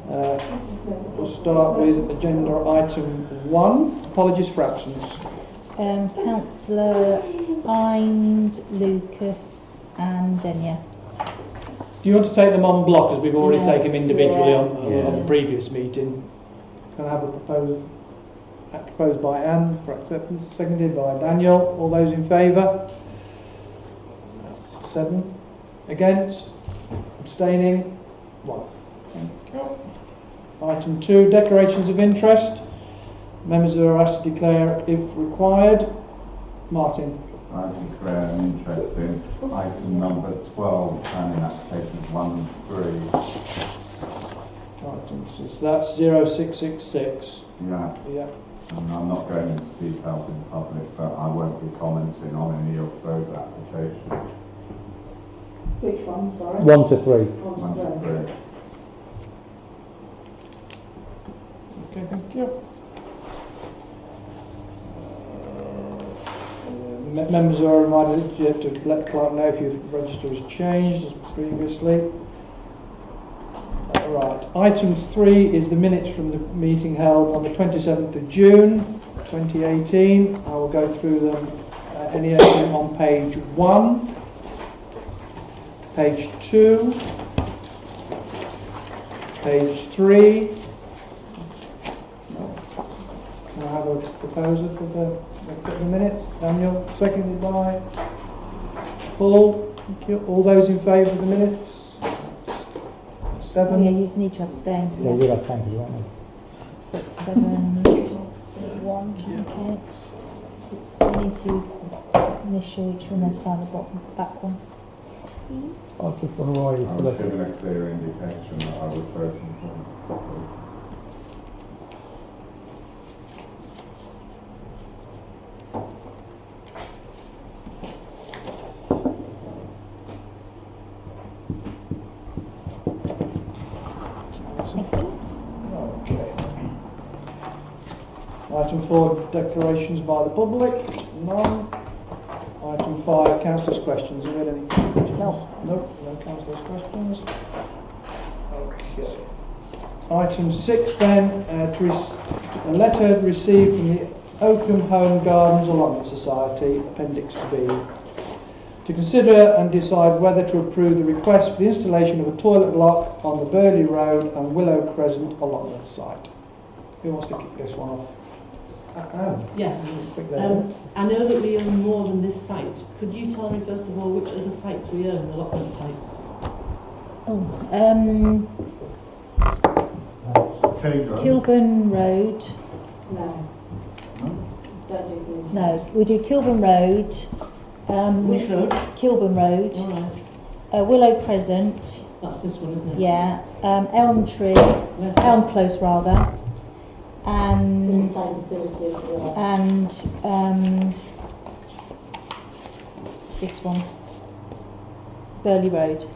We'll start with agenda item 1. Apologies for absence. Councillor Ind, Lucas and Denia. Do you want to take them on block, as we've already taken them individually on the previous meeting? Can I have a proposed by Anne for acceptance, seconded by Daniel? All those in favour? 7. Against? Abstaining? 1. Thank you. Item 2, declarations of interest. Members are asked to declare if required. Martin. I declare an interest in item number 12, planning applications 1 and 3. So that's 0666. Yeah. And I'm not going into details in public, but I won't be commenting on any of those applications. Which one, sorry? 1 to 3. 1 to 3. Okay, thank you. Members are reminded to let clerk know if your register has changed as previously. Right. Item 3 is the minutes from the meeting held on the 27th of June 2018. I will go through them anything on page 1, page 2, page 3. Can I have a proposer for the accept the minutes? Daniel, seconded by Paul. Thank you. All those in favour of the minutes? 7. Oh, yeah, you need to abstain. Yeah, you'll abstain because you won't know. So it's 7, 1. Okay. You need to initial each one and sign the back one. I've just gone away. I was given a clear indication that I was voting for. Okay. Item 4, declarations by the public. None. Item 5, councillors' questions. Have you had any questions? No. No councillors' questions. Okay. Item 6 then, a letter received from the Oakham Home Gardens Allotment Society, Appendix B, to consider and decide whether to approve the request for the installation of a toilet block on the Burley Road and Willow Crescent allotment site. Who wants to kick this one off? Yes. I know that we own more than this site. Could you tell me first of all which other sites we own, allotment sites? Kilburn Road. No. Don't do this. No, we do Kilburn Road. Which road? Kilburn Road. All right. Willow Crescent. That's this one, isn't it? Yeah. Elm Tree. Where's that? Elm Close rather. And The same facility as the other. and this one, Burley Road.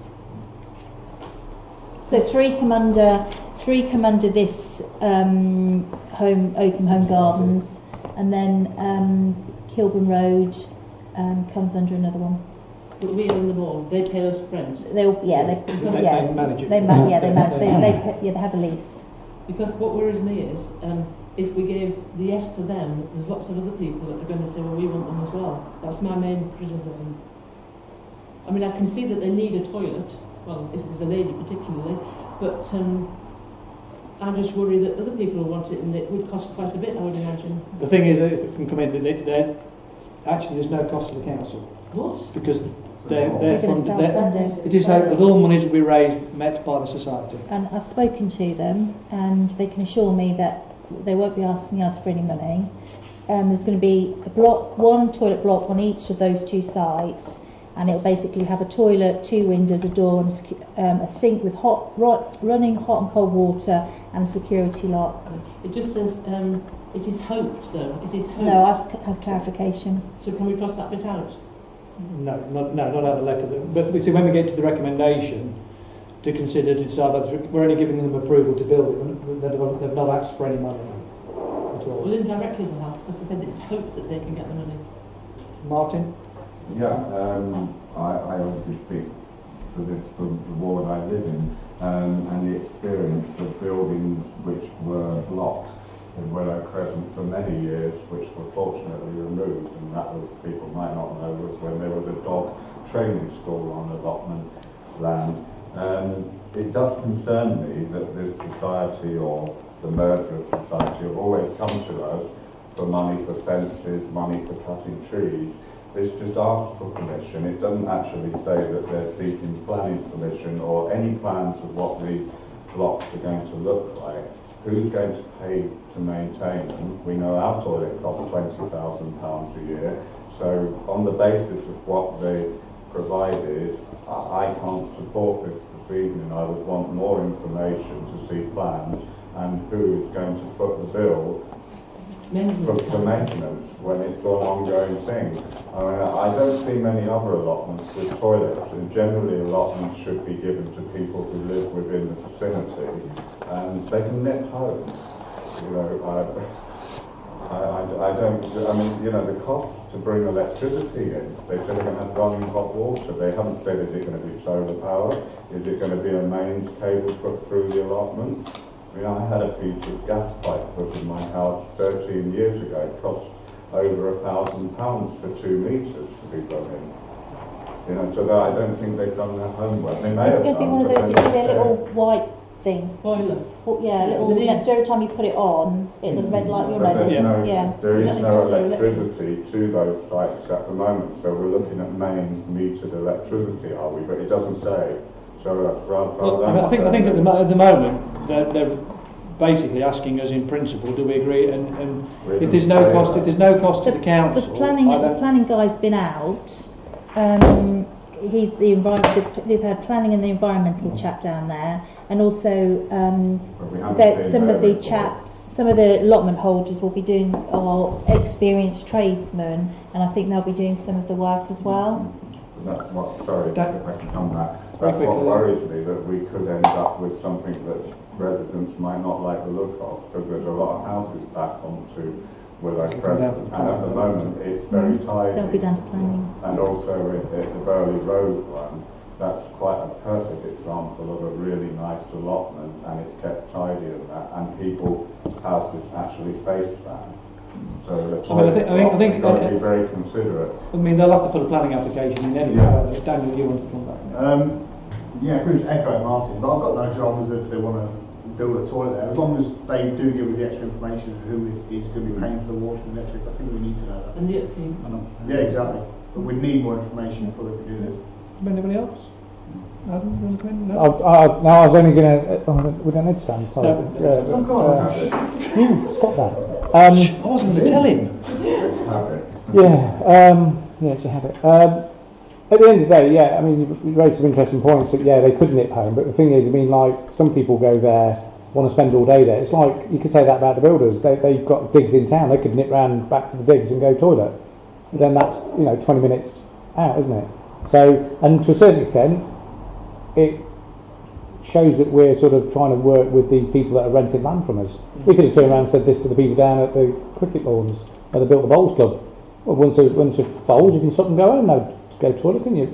So three come under this Oakham Home Gardens, and then Kilburn Road comes under another one. But we own them all. They pay us rent. They manage it. They manage. They have a lease. Because what worries me is, if we gave the yes to them, there's lots of other people that are going to say, well, we want them as well. That's my main criticism. I mean, I can see that they need a toilet, well, if there's a lady particularly, but I just worry that other people will want it, and it would cost quite a bit, I would imagine. The thing is, if it can come in, actually there's no cost to the council. What? Because They're self-funded. it is hoped that all monies will be met by the society. And I've spoken to them, and they can assure me that they won't be asking us for any money. There's going to be one toilet block on each of those 2 sites, and it'll basically have a toilet, 2 windows, a door, and a sink with running hot and cold water, and a security lock. It just says, it is hoped though. It is hoped. No, I've had clarification. So can we cross that bit out? No, not out the letter. But we see when we get to the recommendation to consider to decide whether we're only giving them approval to build it. They've not asked for any money at all. Well, indirectly they have, because they said it's hoped that they can get the money. Martin? Yeah, I obviously speak for the ward I live in. and the experience of buildings which were blocked in Willow Crescent for many years, which were fortunately removed, and that was, people might not know, was when there was a dog training school on allotment land. It does concern me that this society, or the merger of society, have always come to us for money for fences, money for cutting trees. This just asks for permission. It doesn't actually say that they're seeking planning permission or any plans of what these blocks are going to look like. Who's going to pay to maintain them? We know our toilet costs £20,000 a year, so on the basis of what they provided, I can't support this evening. I would want more information to see plans and who is going to foot the bill for maintenance when it's an ongoing thing. I mean, I don't see many other allotments with toilets, and generally allotments should be given to people who live within the vicinity, and they can nip home. You know, I don't, I mean, you know, the cost to bring electricity in, they said they're going to have running hot water. They haven't said, is it going to be solar power? Is it going to be a mains cable put through the allotment? I mean, I had a piece of gas pipe put in my house 13 years ago. It cost over £1,000 for 2 metres to be run in. You know, so that I don't think they've done their homework. They may It's have going to be done, one of but those, then you see their little white thing. Boilers. Well, yeah, little. So every time you put it on, the red light. You'll but notice. there is Exactly, no so electricity to those sites at the moment. So we're looking at mains metered electricity, are we? But it doesn't say. So that's rather. Well, I think at the moment they're basically asking us in principle, do we agree? And if there's no cost, to the council, the planning guy's been out. They've had planning and the environmental chap down there, and also some of the allotment holders will be doing are experienced tradesmen, and I think they'll be doing some of the work as well. That's what. Sorry, if I can come back. That's what worries me, that we could end up with something that residents might not like the look of, because there's a lot of houses back onto Willow Crescent, and at the moment it's very tidy. They'll be down to planning. And also at the Burley Road one, that's quite a perfect example of a really nice allotment, and it's kept tidy and that, and people's houses actually face that. So I think you've got to be very considerate. I mean, they'll have to put a planning application in anyway. Yeah. Daniel, you want to come back? Yeah, I agree with Echo and Martin, but I've got no dramas if they want to build a toilet there, as long as they do give us the extra information of who is going to be paying for the water and electric. I think we need to know that. And the upkeep. Yeah, exactly. But we need more information before we can do this. Anybody else? Adam, you want to come in? No? No, I was only going to. We don't need to stand. Sorry. You stop that. I wasn't going to tell him. It's habit. Yeah, it's a habit. At the end of the day, yeah, I mean, you raised some interesting points that, yeah, they could nip home, but the thing is, I mean, like, some people go there, want to spend all day there. It's like, you could say that about the builders. They've got digs in town. They could nip round back to the digs and go toilet. But then that's, 20 minutes out, isn't it? So, and to a certain extent, it shows that we're sort of trying to work with these people that are renting land from us. We could have turned around and said this to the people down at the cricket lawns where they built the bowls club. Well, once it bowls, you can stop and go home now. Go toilet, can you?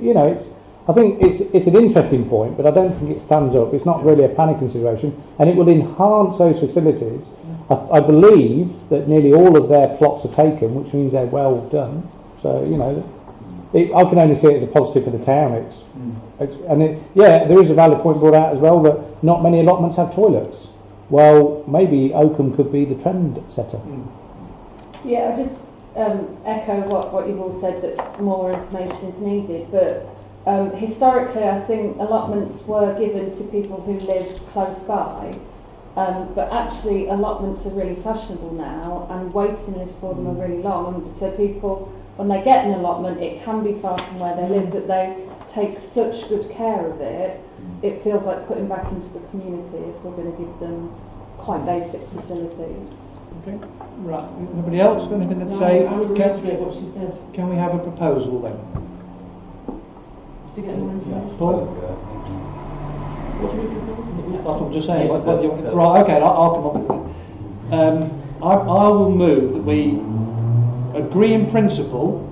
I think it's an interesting point, but I don't think it stands up. It's not really a planning consideration, and it will enhance those facilities. I believe that nearly all of their plots are taken, which means they're well done. So I can only see it as a positive for the town. There is a valid point brought out as well that not many allotments have toilets. Well, maybe Oakham could be the trend setter. Yeah, I just echo what you've all said, that more information is needed, but historically I think allotments were given to people who live close by, but actually allotments are really fashionable now, and waiting lists for them are really long, and so people, when they get an allotment, it can be far from where they live, but they take such good care of it, it feels like putting back into the community if we're going to give them quite basic facilities. Okay. Right. Anybody else got anything to No, say? I will reiterate what she said. Can we have a proposal then? To get more information. Paul? What do we propose? That's what I'm just saying. Right, okay, I'll come up with it. I will move that we agree in principle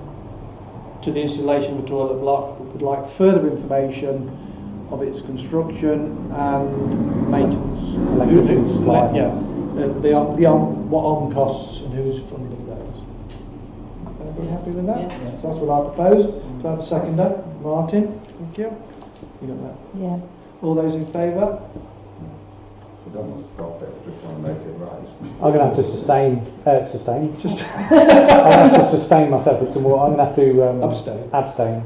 to the installation of a toilet block, but would like further information of its construction and maintenance. Electrician supply. Beyond what on costs and who's funding those. Everybody happy with that? Yes. So that's what I propose. To have a seconder, Martin. Thank you. You got that? Yeah. All those in favour? We don't want to stop it, we just want to make it right. I'm going to have to sustain. Just I'll have to sustain myself with some more. I'm going to have to abstain.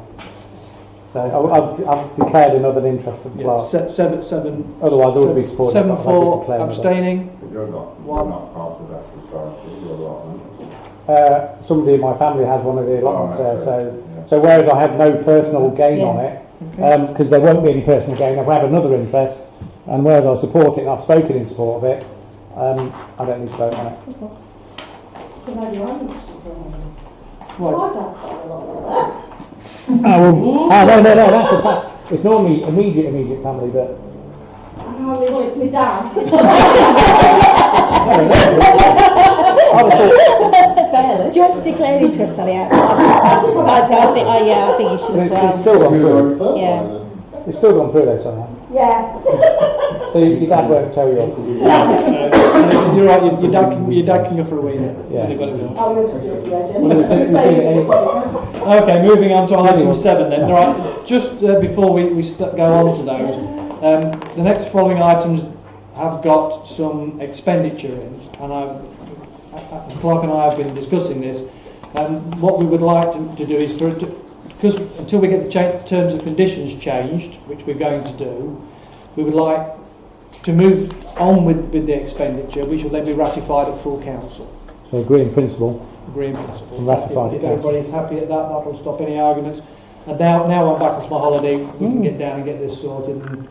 So I've declared another interest of the Yeah, clerk. seven. Otherwise, I would be supporting. 7 but I've for declared another. abstaining. But you're not part of that society, you're not. Somebody in my family has one of the allotments Oh, I there, see. so Yeah. so whereas I have no personal gain Yeah. on it, Okay. because there won't be any personal gain, if I have another interest, and whereas I support it and I've spoken in support of it, I don't need to vote on it. So maybe I need to go on. Right. My dad's got a lot of that. No, that's a fact. It's normally immediate family, but No, it's my dad. I would have Do you want to declare an interest, Sally? I think you should thought as it's well. still gone through. Yeah. It's still gone through though somehow. Yeah. So your dad won't tell you. You're right. Your dad can go for a wee. Yeah. They've got it going. Oh, you'll still be there, Well, we do it Okay, moving on to item 7 then. Right, just before we go on to those, the next following items have got some expenditure in, and Clark and I have been discussing this. What we would like to do is for it to, because until we get the terms and conditions changed, which we're going to do, we would like to move on with the expenditure, which will then be ratified at full council. So agree in principle. Agree in principle. And ratified If at council. everybody's happy at that, that'll stop any arguments. And now I'm back off my holiday, we can get down and get this sorted and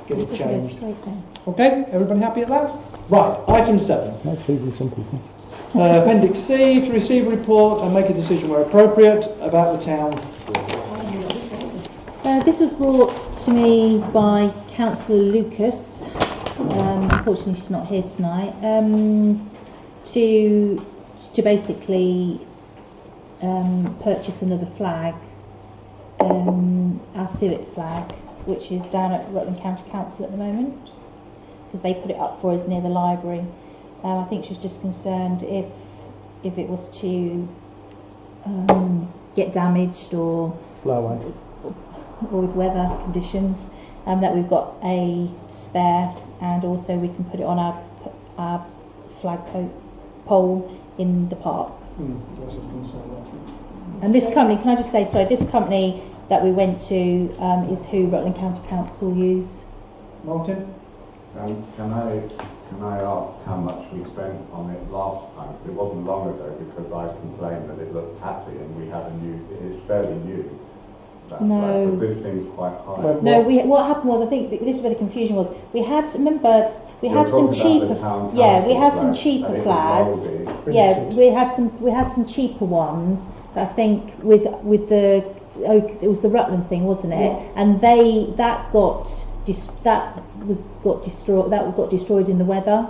get it Just go changed. straight then. Okay, everybody happy at that? Right, item 7. That's pleasing some people. Appendix C, to receive a report and make a decision where appropriate about the town. This was brought to me by Councillor Lucas. Unfortunately, she's not here tonight. To basically purchase another flag, our civic flag, which is down at Rutland County Council at the moment, because they put it up for us near the library. I think she was just concerned if it was to get damaged or with weather conditions, that we've got a spare, and also we can put it on our flag pole in the park. And this company, can I just say, sorry, this company that we went to is who Rutland County Council use. Martin? Can I ask how much we spent on it last time? It wasn't long ago, because I complained that it looked tatty and we had it's fairly new. No. Because this seems quite high. No, what happened was, I think this is where the confusion was. We had some cheaper, we had some cheaper flags. Yeah, we had some cheaper ones. But I think with the it was the Rutland thing, wasn't it? Yes. And that got destroyed in the weather,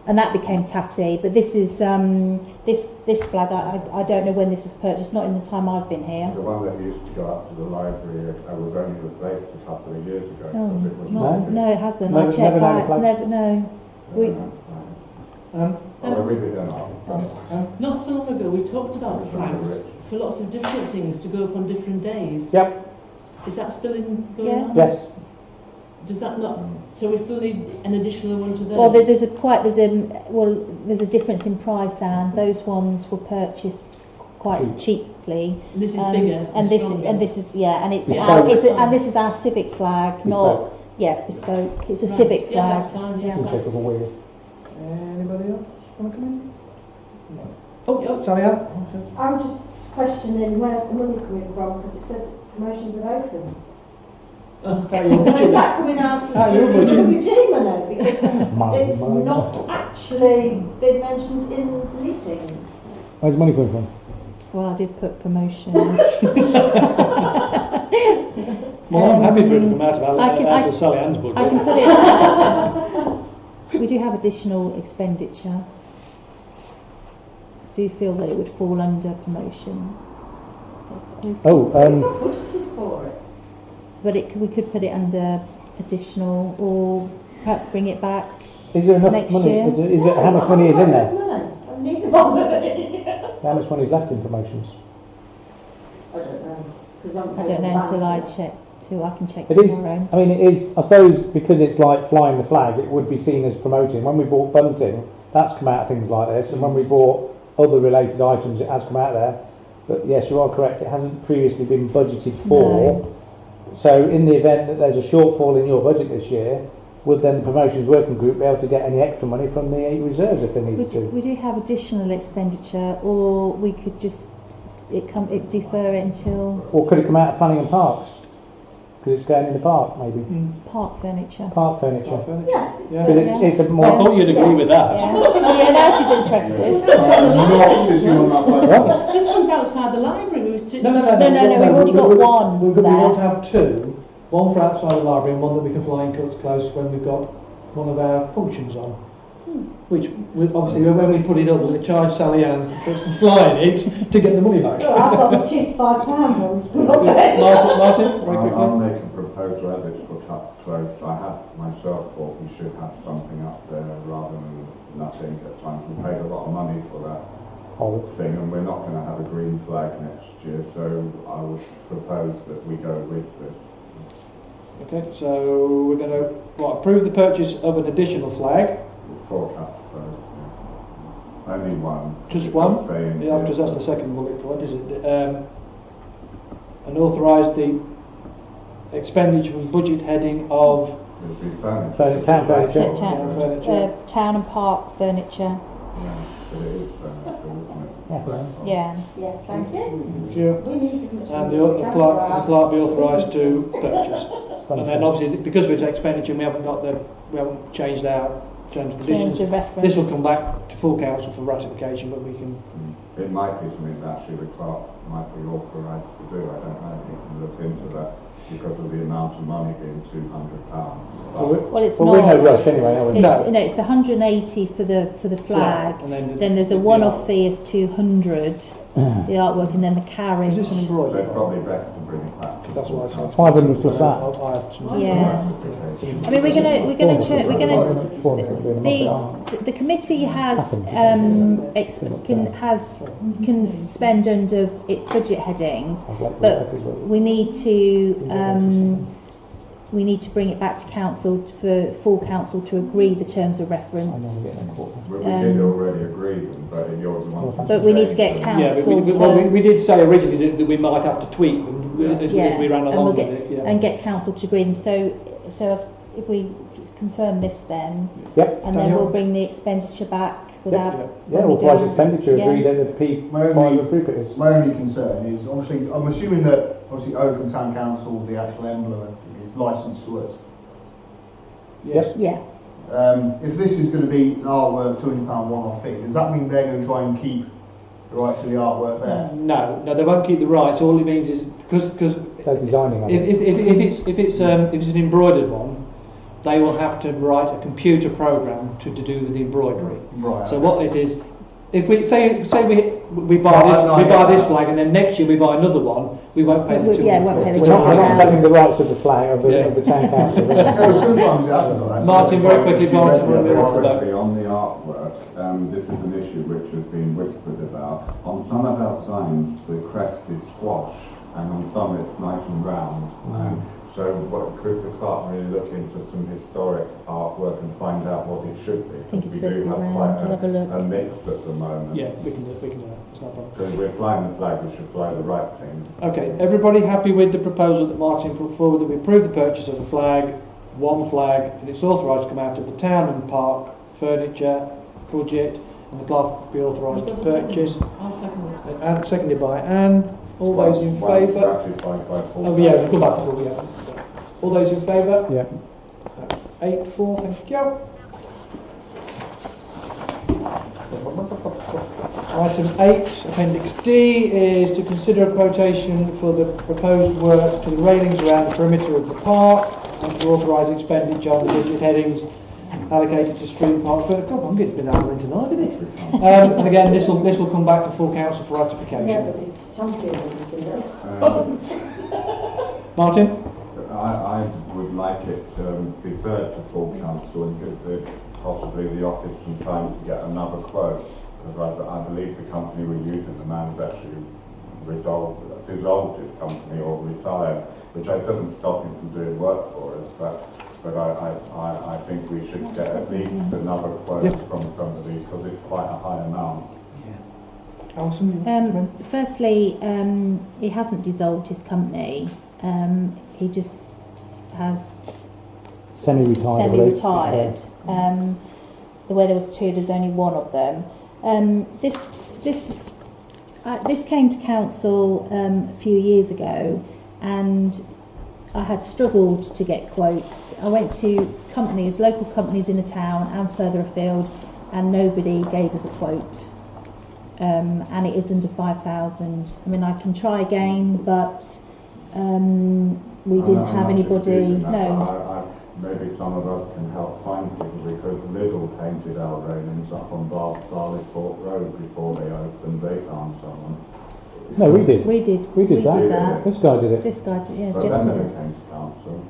and that became tatty. But this is this flag. I don't know when this was purchased. Not in the time I've been here. The one that used to go up to the library was only replaced a couple of years ago. Oh, because it was no, it hasn't. Never- I checked never known a back. flag? Never, no. We, I really don't know. Not so long ago, we talked about flags for lots of different things to go up on different days. Yep. Is that still going Yeah. on? Yes. Does that not? So we still need an additional one to those? well, there's a difference in price, and those ones were purchased quite cheaply. And this is bigger. And this is and this is our civic flag, not bespoke. It's a civic Yeah, flag. that's fine. Yeah. In shape of a wheel. Anybody else want to come in? No. Oh, Sally Ann? I'm just questioning where's the money coming from, because it says promotions are open. So is that coming out of your budget? Rpg money? Because Money. it's not actually been mentioned in the meeting. Where's the money coming from? Well, I did put promotion. Well, I'm happy for it to come out of Sally Ann's budget. I can put it. We do have additional expenditure. Do you feel that it would fall under promotion? Oh, We've not budgeted for it. But we could put it under additional, or perhaps bring it back. Is there enough Next money? year? Is it, how much money is in there? I need more money. How much money is left in promotions? I don't know. 'Cause I'm I don't know until I check. Till I can check It is. tomorrow. I mean, it is. I suppose because it's like flying the flag, it would be seen as promoting. When we bought bunting, that's come out of things like this, and when we bought other related items, it has come out there. But yes, you are correct. It hasn't previously been budgeted for. No. So, in the event that there's a shortfall in your budget this year, would then the promotions working group be able to get any extra money from the reserves if they needed to? We do have additional expenditure, or we could just defer it until Or could it come out of planning and parks? Because it's going in the park, maybe. park furniture. Park furniture. Yes, it's Yeah. Because it's a more. I thought you'd agree with that. Yeah. Yeah, now she's interested. Not sitting on that What? This one's outside the library. We was No, we've already got one We there. want to have two, one for outside the library and one that we can fly in cuts close when we've got one of our functions on. Which, obviously, when we put it up, we'll charge Sally Ann for flying it to get the money back. So I've got the cheap £5 ones put up there. Martin, very quickly. I'll make a proposal as it's for cuts close. I have myself thought we should have something up there rather than nothing. At times we paid a lot of money for that thing, and we're not going to have a green flag next year, so I would propose that we go with this. Okay, so we're going to approve the purchase of an additional flag. 4 cuts close. Yeah. Only one. Just It one? does say in Yeah, here. because that's the second bullet point, is it? And authorise the expenditure from budget heading of There's been furniture. Town furniture. furniture. Town and park furniture. Yeah, but it is furniture, isn't it? Yeah. Yes, thank you. Thank you. We need as much And money the as we can for clerk our- be authorised to purchase. And then obviously, because it's expenditure, we haven't changed our terms and Change conditions. the reference. This will come back to full council for ratification, but we can. It might be something that actually the clerk might be authorised to do. I don't know. You can look into that because of the amount of money being £200. Well, it's Well, not. we're in no rush anyway, are we? It's, no, it's 180 for the flag. And Then there's a one-off fee of 200, the artwork, and then the carriage. Is this an So embroidery? it's probably best to bring it back. to That's what I said. 500 plus that. I had some. Yeah. I mean, we're gonna the committee has can spend under its budget headings, but we need to bring it back to council for full council to agree the terms of reference. We did already agree them, but if you're the ones. But we need to get Yeah, but council we did say originally that we might have to tweak them as we ran and along we'll with get it. Yeah. and get council to agree them. So if we confirm this, then Yep. and then Daniel? we'll bring the expenditure back without. Yeah, when we authorised do- expenditure, yeah. agreed at the My only- group it is. My only concern is, obviously, I'm assuming that, obviously, Oakham Town Council, the actual emblem is licensed to us. Yes. Yeah. If this is going to be an artwork £200 one-off fee, does that mean they're going to try and keep the rights to the artwork there? No, they won't keep the rights. All it means is because So designing on it. if it's an embroidered one, they will have to write a computer program to do with the embroidery. Right. So what it is, if we say we buy No, this I get that. flag and then next year we buy another one, we won't pay the Yeah, won't pay the We're not £200. selling the rights of the flag of the, Yeah. of the town council. No, sometimes it happens like that. Martin, very quickly, Martin, Yeah, we're on the quickly on the artwork, this is an issue which has been whispered about. On some of our signs, the crest is squash, and on some it's nice and round. So what could the clerk really look into some historic artwork and find out what it should be? think Because it's we supposed do to be have round. quite We'll have a look. a mix at the moment. Yeah, we can do that. It's not a problem. Because we're flying the flag, we should fly the right thing. Okay, everybody happy with the proposal that Martin put forward that we approve the purchase of a flag, one flag, and it's authorised to come out of the town and park furniture budget, and the clerk be authorised to purchase. I'll second it. And seconded by Anne. All those in Once favour? ratified by full Oh yeah, we'll council. come back to all, yeah. All those in favour? Yeah. 8-4, thank you. Item 8, Appendix D, is to consider a quotation for the proposed work to the railings around the perimeter of the park and to authorise expenditure on the budget headings allocated to street park. But God, it's been hammering tonight, isn't it? And again, this will come back to full council for ratification. Yeah, but it's champion in this, isn't it? Um, Martin? I would like it deferred to full council and give possibly the office some time to get another quote, because I believe the company we're using, the man's actually dissolved his company or retired, which doesn't stop him from doing work for us, but I think we should get at least another quote from somebody, because it's quite a high amount. Alison? Firstly, he hasn't dissolved his company. He just has semi-retired. Where there was two, there's only one of them. This came to council a few years ago, and I had struggled to get quotes. I went to companies, local companies in the town and further afield, and nobody gave us a quote. And it is under 5,000. I mean, I can try again, but we didn't have anybody. No. Maybe some of us can help find people, because Lidl painted our railings up on Barleythorpe Road before they opened. They found someone. No, we did. We did that. This guy did it. This guy did, yeah. But Jeff then did they it. came to council.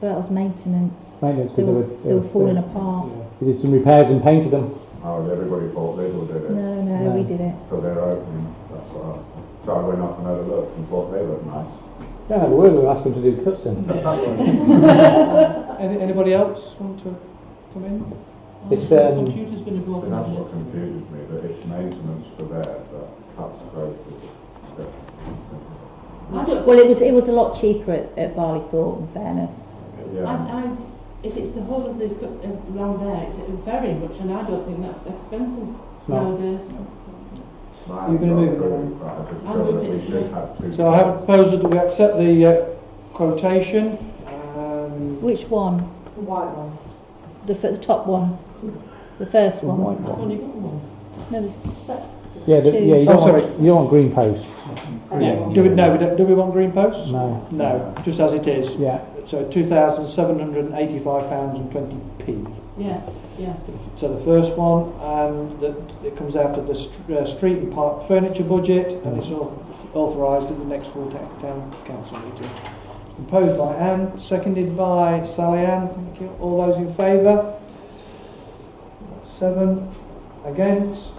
But that was maintenance. Maintenance, They because were falling apart. We did some repairs and painted them. Oh, everybody thought Lidl did it. No, we did it. So they're opening. That's what I was. So I went up and had a look and thought they looked nice. Yeah, we're going to ask them to do cuts in. Anybody else want to come in? It's, the computer's going to go So off. that's what confuses me, that it's maintenance for there, but cuts close to. Well, it was a lot cheaper at Barleythorpe, in fairness. Yeah. If it's the whole of the around there, it's very much, and I don't think that's expensive nowadays. You're going to move it around. But I just I'll feel move that we it. should have two. So I have a proposal that we accept the quotation. Which one? The white one. The top one. The first one. I've only got one. No, there's Yeah, two. you don't want green posts. Yeah. Do we want green posts? No. No, just as it is. Yeah. So £2,785 and 20p. Yes, yeah. So the first one, and it comes out of the street and park furniture budget, and it's authorised at the next full town council meeting. Proposed by Anne, seconded by Sally Ann. Thank you. All those in favour? 7 against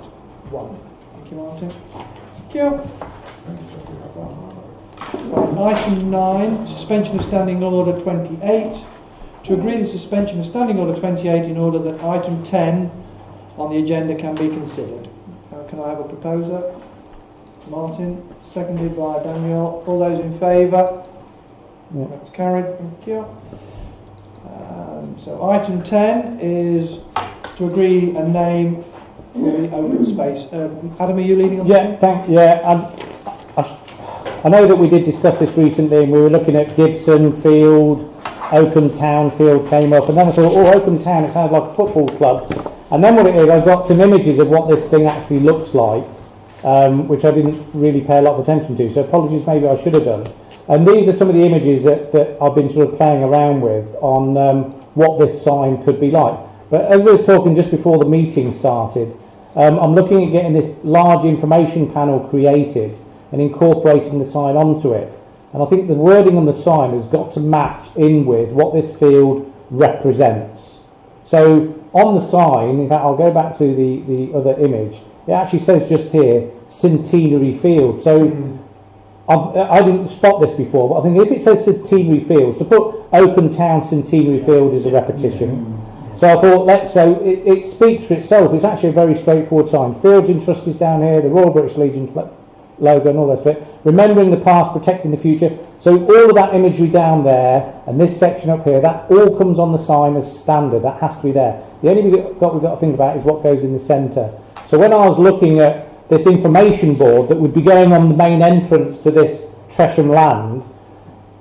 1. Thank you, Martin. Thank you. Right, item 9, suspension of standing order 28. To agree the suspension of standing order 28 in order that item 10 on the agenda can be considered. Can I have a proposer? Martin, seconded by Daniel. All those in favour? Yeah. That's carried. Thank you. So item 10 is to agree a name for the open space. Adam, are you leading on that? I know that we did discuss this recently, and we were looking at Gibson Field, Oakham Town Field came up, and then I thought, Oakham Town, it sounds like a football club. And then what it is, I've got some images of what this thing actually looks like, which I didn't really pay a lot of attention to, so apologies, maybe I should have done. And these are some of the images that I've been sort of playing around with on what this sign could be like. But as we was talking just before the meeting started, I'm looking at getting this large information panel created and incorporating the sign onto it. And I think the wording on the sign has got to match in with what this field represents. So on the sign, in fact, I'll go back to the other image, it actually says just here, Centenary Field. So I didn't spot this before, but I think if it says Centenary Fields, to put Oakham Town Centenary Field is a repetition. So I thought, it speaks for itself. It's actually a very straightforward sign. Fields in Trust is down here, the Royal British Legion logo and all that stuff. Remembering the past, protecting the future. So all of that imagery down there and this section up here, that all comes on the sign as standard. That has to be there. The only thing we've got to think about is what goes in the centre. So when I was looking at this information board that would be going on the main entrance to this Tresham land,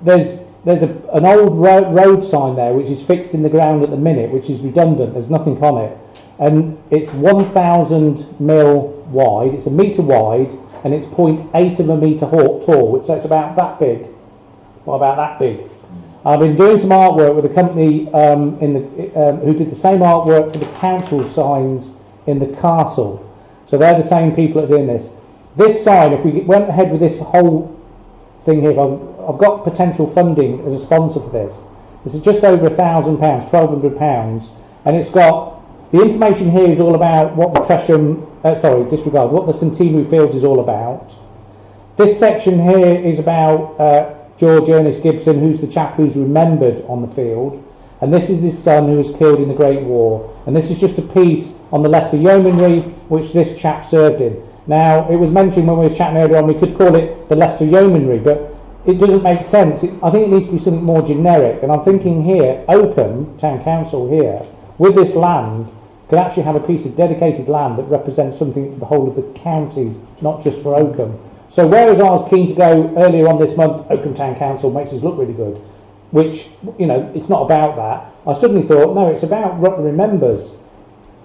there's an old road sign there which is fixed in the ground at the minute, which is redundant. There's nothing on it, and it's 1,000 mil wide. It's a metre wide, and it's 0.8 of a metre tall, so it's about that big. Well, about that big. I've been doing some artwork with a company who did the same artwork for the council signs in the castle. So they're the same people that are doing this. This sign, if we went ahead with this whole thing here, I I've got potential funding as a sponsor for this. This is just over £1,000, £1,200, and it's got the information here is all about what the Tresham, disregard what the Centenary Fields is all about. This section here is about George Ernest Gibson, who's the chap who's remembered on the field, and this is his son who was killed in the Great War. And this is just a piece on the Leicester Yeomanry which this chap served in. Now, it was mentioned when we were chatting earlier on, we could call it the Leicester Yeomanry, but it doesn't make sense. I think it needs to be something more generic, and I'm thinking here, Oakham Town Council here, with this land, could actually have a piece of dedicated land that represents something for the whole of the county, not just for Oakham. So whereas I was keen to go earlier on this month, Oakham Town Council makes us look really good, which, you know, it's not about that, I suddenly thought, no, it's about Rutland Remembers.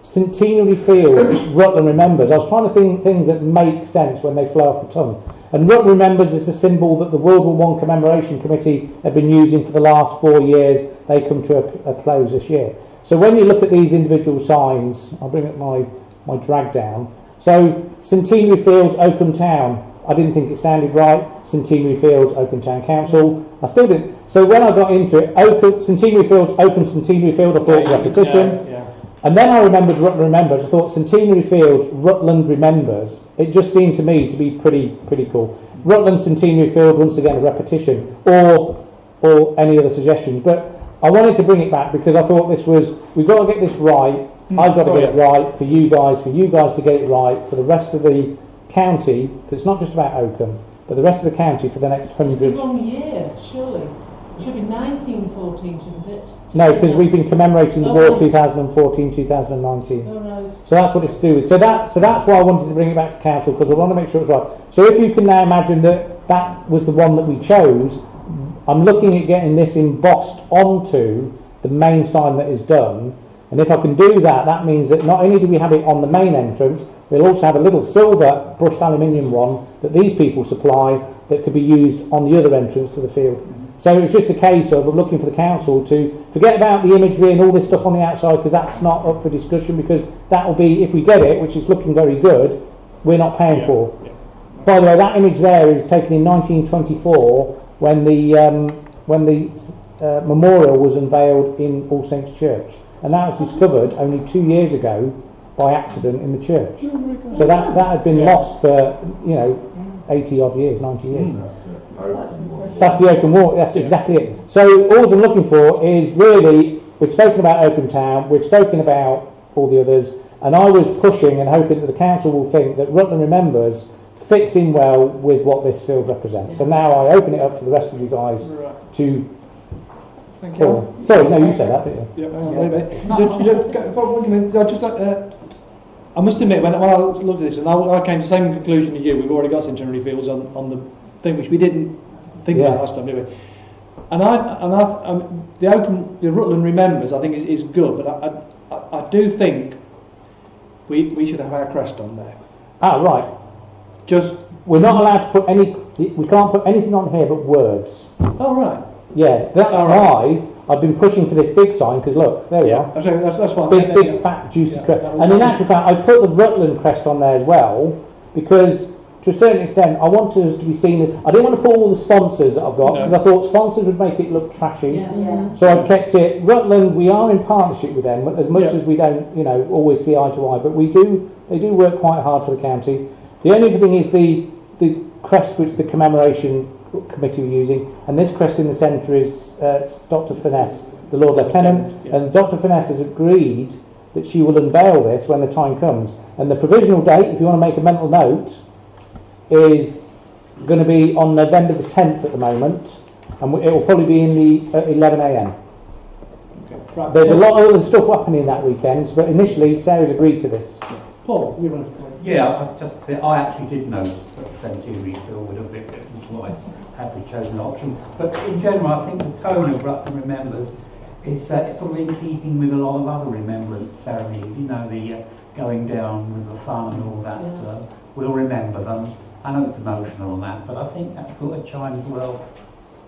Centenary Fields, Rutland Remembers. I was trying to think things that make sense when they flow off the tongue. And Rutland Remembers is a symbol that the World War I Commemoration Committee have been using for the last 4 years. They come to a close this year. So when you look at these individual signs, I'll bring up my drag down. So Centenary Fields, Oakham Town. I didn't think it sounded right. Centenary Fields, Oakham Town Council. I still didn't. So when I got into it, Oakham, Centenary Fields, Oakham Centenary Field, I thought repetition. Yeah. And then I remembered Rutland Remembers. I thought Centenary Fields, Rutland Remembers. It just seemed to me to be pretty cool. Rutland Centenary Field, once again, a repetition, or any other suggestions. But I wanted to bring it back because I thought this was, we've got to get this right. I've got to get it right for you guys to get it right for the rest of the county, because it's not just about Oakham, but the rest of the county for the next 100. It's the wrong year, surely. It should be 1914, shouldn't it? No, because we've been commemorating the war 2014, 2019. Oh, right. So that's what it's to do with. So that's why I wanted to bring it back to council, because I want to make sure it's right. So if you can now imagine that was the one that we chose, I'm looking at getting this embossed onto the main sign that is done. And if I can do that, that means that not only do we have it on the main entrance, we'll also have a little silver brushed aluminium one that these people supply that could be used on the other entrance to the field. So it's just a case of looking for the council to forget about the imagery and all this stuff on the outside, because that's not up for discussion, because that will be, if we get it, which is looking very good, we're not paying for. Yeah. By the way, that image there is taken in 1924 when the memorial was unveiled in All Saints Church, and that was discovered only 2 years ago by accident in the church. So that had been lost for 80 odd years, 90 years. That's the Oakham Walk, that's exactly it. So all I'm looking for is really, we've spoken about Oakham Town, we've spoken about all the others, and I was pushing and hoping that the council will think that Rutland Remembers fits in well with what this field represents. So now I open it up to the rest of you guys to... Thank you. Sorry, no, you said that, didn't you? I must admit, when I looked at this, and I came to the same conclusion as you, we've already got Centenary Fields on the thing, which we didn't think about last time, did we? And the Rutland Remembers, I think is good, but I do think we should have our crest on there. Ah, right. Just we're not allowed to put we can't put anything on here but words. Oh, right. Yeah, that's why I've been pushing for this big sign, because look, there we are. That's fine. Big fat, juicy crest. And in actual fact, I put the Rutland crest on there as well, because to a certain extent, I want us to be seen. I didn't want to put all the sponsors that I've got, because I thought sponsors would make it look trashy. Yes. Yeah. So I kept it Rutland. We are in partnership with them, as much as we don't, always see eye to eye. But they do work quite hard for the county. The only thing is the crest which the commemoration committee were using, and this crest in the centre is Dr. Finesse, the Lord Lieutenant, and Dr. Finesse has agreed that she will unveil this when the time comes. And the provisional date, if you want to make a mental note, is going to be on November the 10th at the moment, and it will probably be in the 11 a.m. Okay. Right. There's a lot of other stuff happening that weekend, but initially Sarah's agreed to this. Paul, you want to... Yeah, I just say I actually did notice that the Centenary Field would have been written twice had we chosen an option. But in general, I think the tone of Rutland Remembers is sort of in keeping with a lot of other remembrance ceremonies. The going down with the sun and all that. We'll remember them. I know it's emotional and that, but I think that sort of chimes well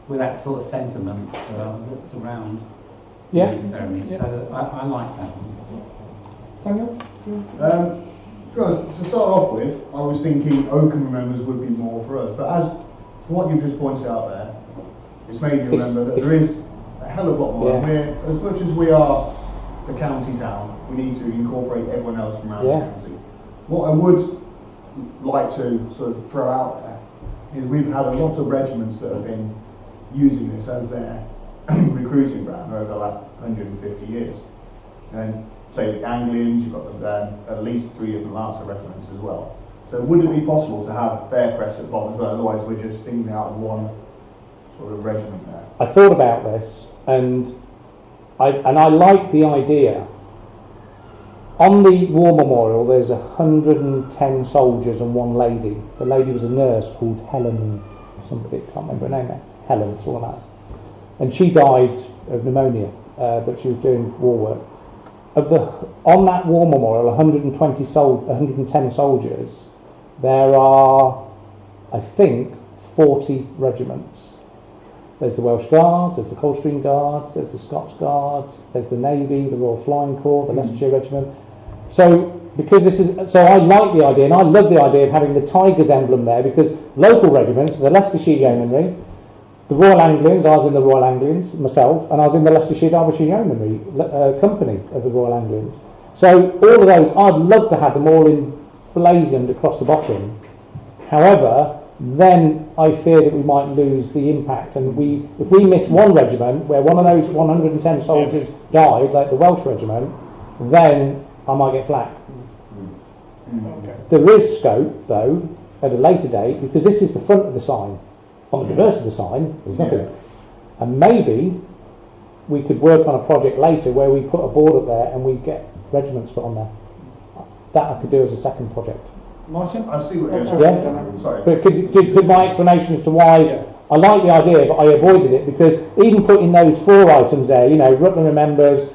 with that sort of sentiment that's around these ceremonies. So I like that one. Daniel? To start off with, I was thinking Oakham Remembers would be more for us, but as from what you've just pointed out there, It's made you It's- remember that it's- there is a hell of a lot more. Yeah. We're, as much as we are the county town, we need to incorporate everyone else from around Yeah. the county. What I would like to sort of throw out there is we've had a lot of regiments that have been using this as their recruiting ground over the last 150 years. And say the Anglians, you've got at least 3 different Lancer regiments as well. So would it be possible to have their crest at the bottom as well? Otherwise we're just singling out one sort of regiment there. I thought about this, and I like the idea. On the war memorial, there's 110 soldiers and 1 lady. The lady was a nurse called Helen, somebody, I can't remember her name now. Helen, that's all that matters. And she died of pneumonia, but she was doing war work. On that war memorial, 110 soldiers, there are, I think, 40 regiments. There's the Welsh Guards, there's the Coldstream Guards, there's the Scots Guards, there's the Navy, the Royal Flying Corps, the Leicestershire Regiment. So, so I like the idea, and I love the idea of having the Tigers emblem there, because local regiments, the Leicestershire Yeomanry, the Royal Anglians, I was in the Royal Anglians myself, and I was in the Leicestershire Derbyshire Yeomanry company of the Royal Anglians. So all of those, I'd love to have them all emblazoned across the bottom. However, then I fear that we might lose the impact, and if we miss one regiment where one of those 110 soldiers died, like the Welsh regiment, then I might get flack. Okay. There is scope, though, at a later date, because this is the front of the sign. On the reverse of the sign, there's nothing. Yeah. And maybe we could work on a project later where we put a board up there and we get regiments put on there. That I could do as a second project. Martin? I see what you're Okay. saying. Yeah. Sorry. But could my explanation as to why Yeah. I like the idea, but I avoided it, because even putting those 4 items there, Rutland remembers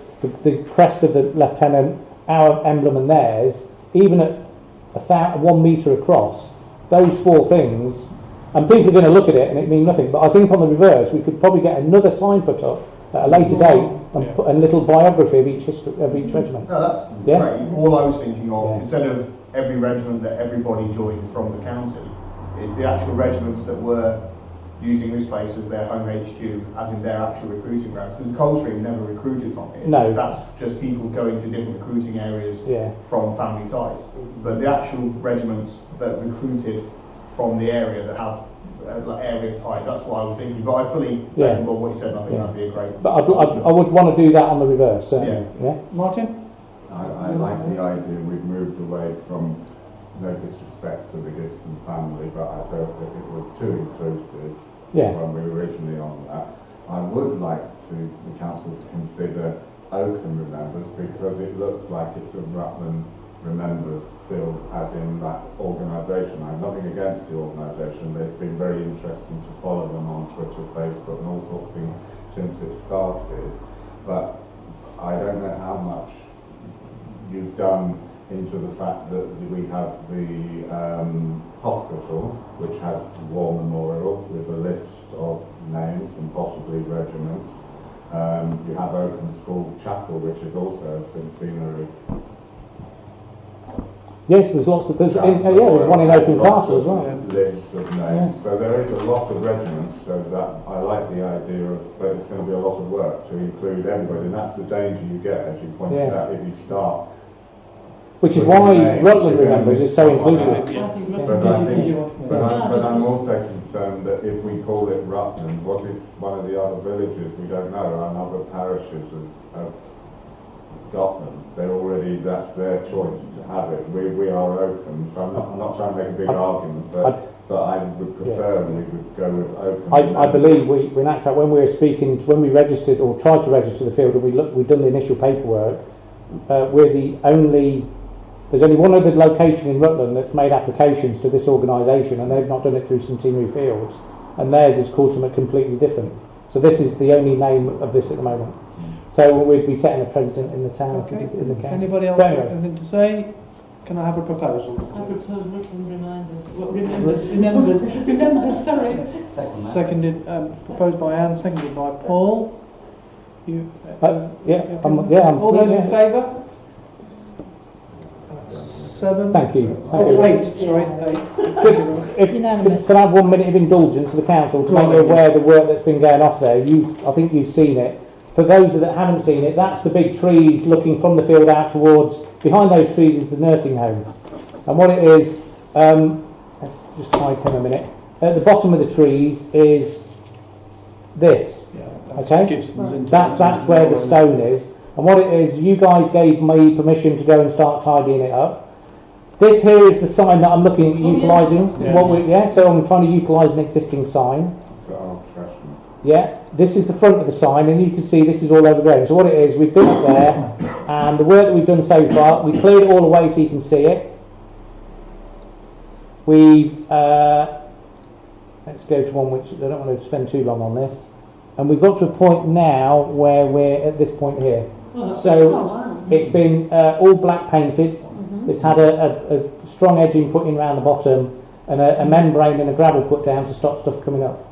the crest of the lieutenant, our emblem and theirs, even at 1 metre across, those 4 things, and people are going to look at it and it means nothing. But I think on the reverse, we could probably get another sign put up at a later date and put a little biography of each regiment. No, that's Yeah. great. All I was thinking of, Yeah. instead of every regiment that everybody joined from the county, is the actual regiments that were using this place as their home HQ, as in their actual recruiting grounds. Because the Coldstream never recruited from here. No. That's just people going to different recruiting areas Yeah. from family ties. But the actual regiments that recruited from the area that have like area ties, that's what I was thinking. But I fully Yeah. second what you said, and I think Yeah. that'd be a great. But I would want to do that on the reverse, certainly. Yeah. Martin? I like the idea we've moved away from, no disrespect to the Gibson family, but I felt that it was too inclusive Yeah. when we were originally on that. I would like the council to consider Oakham Remembers, because it looks like it's a Rutland Remembers build, as in that organisation. I have nothing against the organisation, but it's been very interesting to follow them on Twitter, Facebook and all sorts of things since it started. But I don't know how much you've done into the fact that we have the hospital, which has war memorial with a list of names and possibly regiments. You have Oakham School Chapel, which is also a centenary. Yes, there's lots of. There's one in Oakham Castle as well. Lists of names. So there is a lot of regiments. So that I like the idea of, but it's going to be a lot of work to include everybody, and that's the danger you get, as you pointed out, if you start. Which is why Rutland Remembers is so inclusive. I think But I'm also concerned that if we call it Rutland, what if one of the other villages, we don't know, and other parishes have got them? That's their choice to have it. We are Oakham, so I'm not trying to make a big argument, but I would prefer we would go with Oakham. I believe in actual fact, when we registered or tried to register the field, and we'd done the initial paperwork, there's only one other location in Rutland that's made applications to this organisation, and they've not done it through Centenary Fields, and theirs is called something completely different. So this is the only name of this at the moment. So we'd be setting a precedent in the town, Okay. in the county. Anybody else But have anyway. anything to say? Can I have a proposal? I propose Rutland Reminders. Well, remembers, sorry. Second that. Seconded, proposed by Anne, seconded by Paul. You, I'm all those in favour? 7. Thank you. Thank Oh, you. 8. Sorry, 8. If, Unanimous. can I have 1 minute of indulgence to the council to make you aware of the work that's been going off there? I think you've seen it. For those that haven't seen it, that's the big trees looking from the field out towards, behind those trees is the nursing home. And what it is, let's just hide him a minute. At the bottom of the trees is this, okay? That's where the stone is. And what it is, you guys gave me permission to go and start tidying it up. This here is the sign that I'm looking at utilising. So I'm trying to utilise an existing sign. Yeah, this is the front of the sign, and you can see this is all overgrown. So what it is, we've been up there, and the work that we've done so far, we cleared it all away so you can see it. We've, let's go to one which I don't want to spend too long on this. And we've got to a point now where we're at this point here. It's been all black painted. It's had a strong edging put in around the bottom, and a membrane and a gravel put down to stop stuff coming up.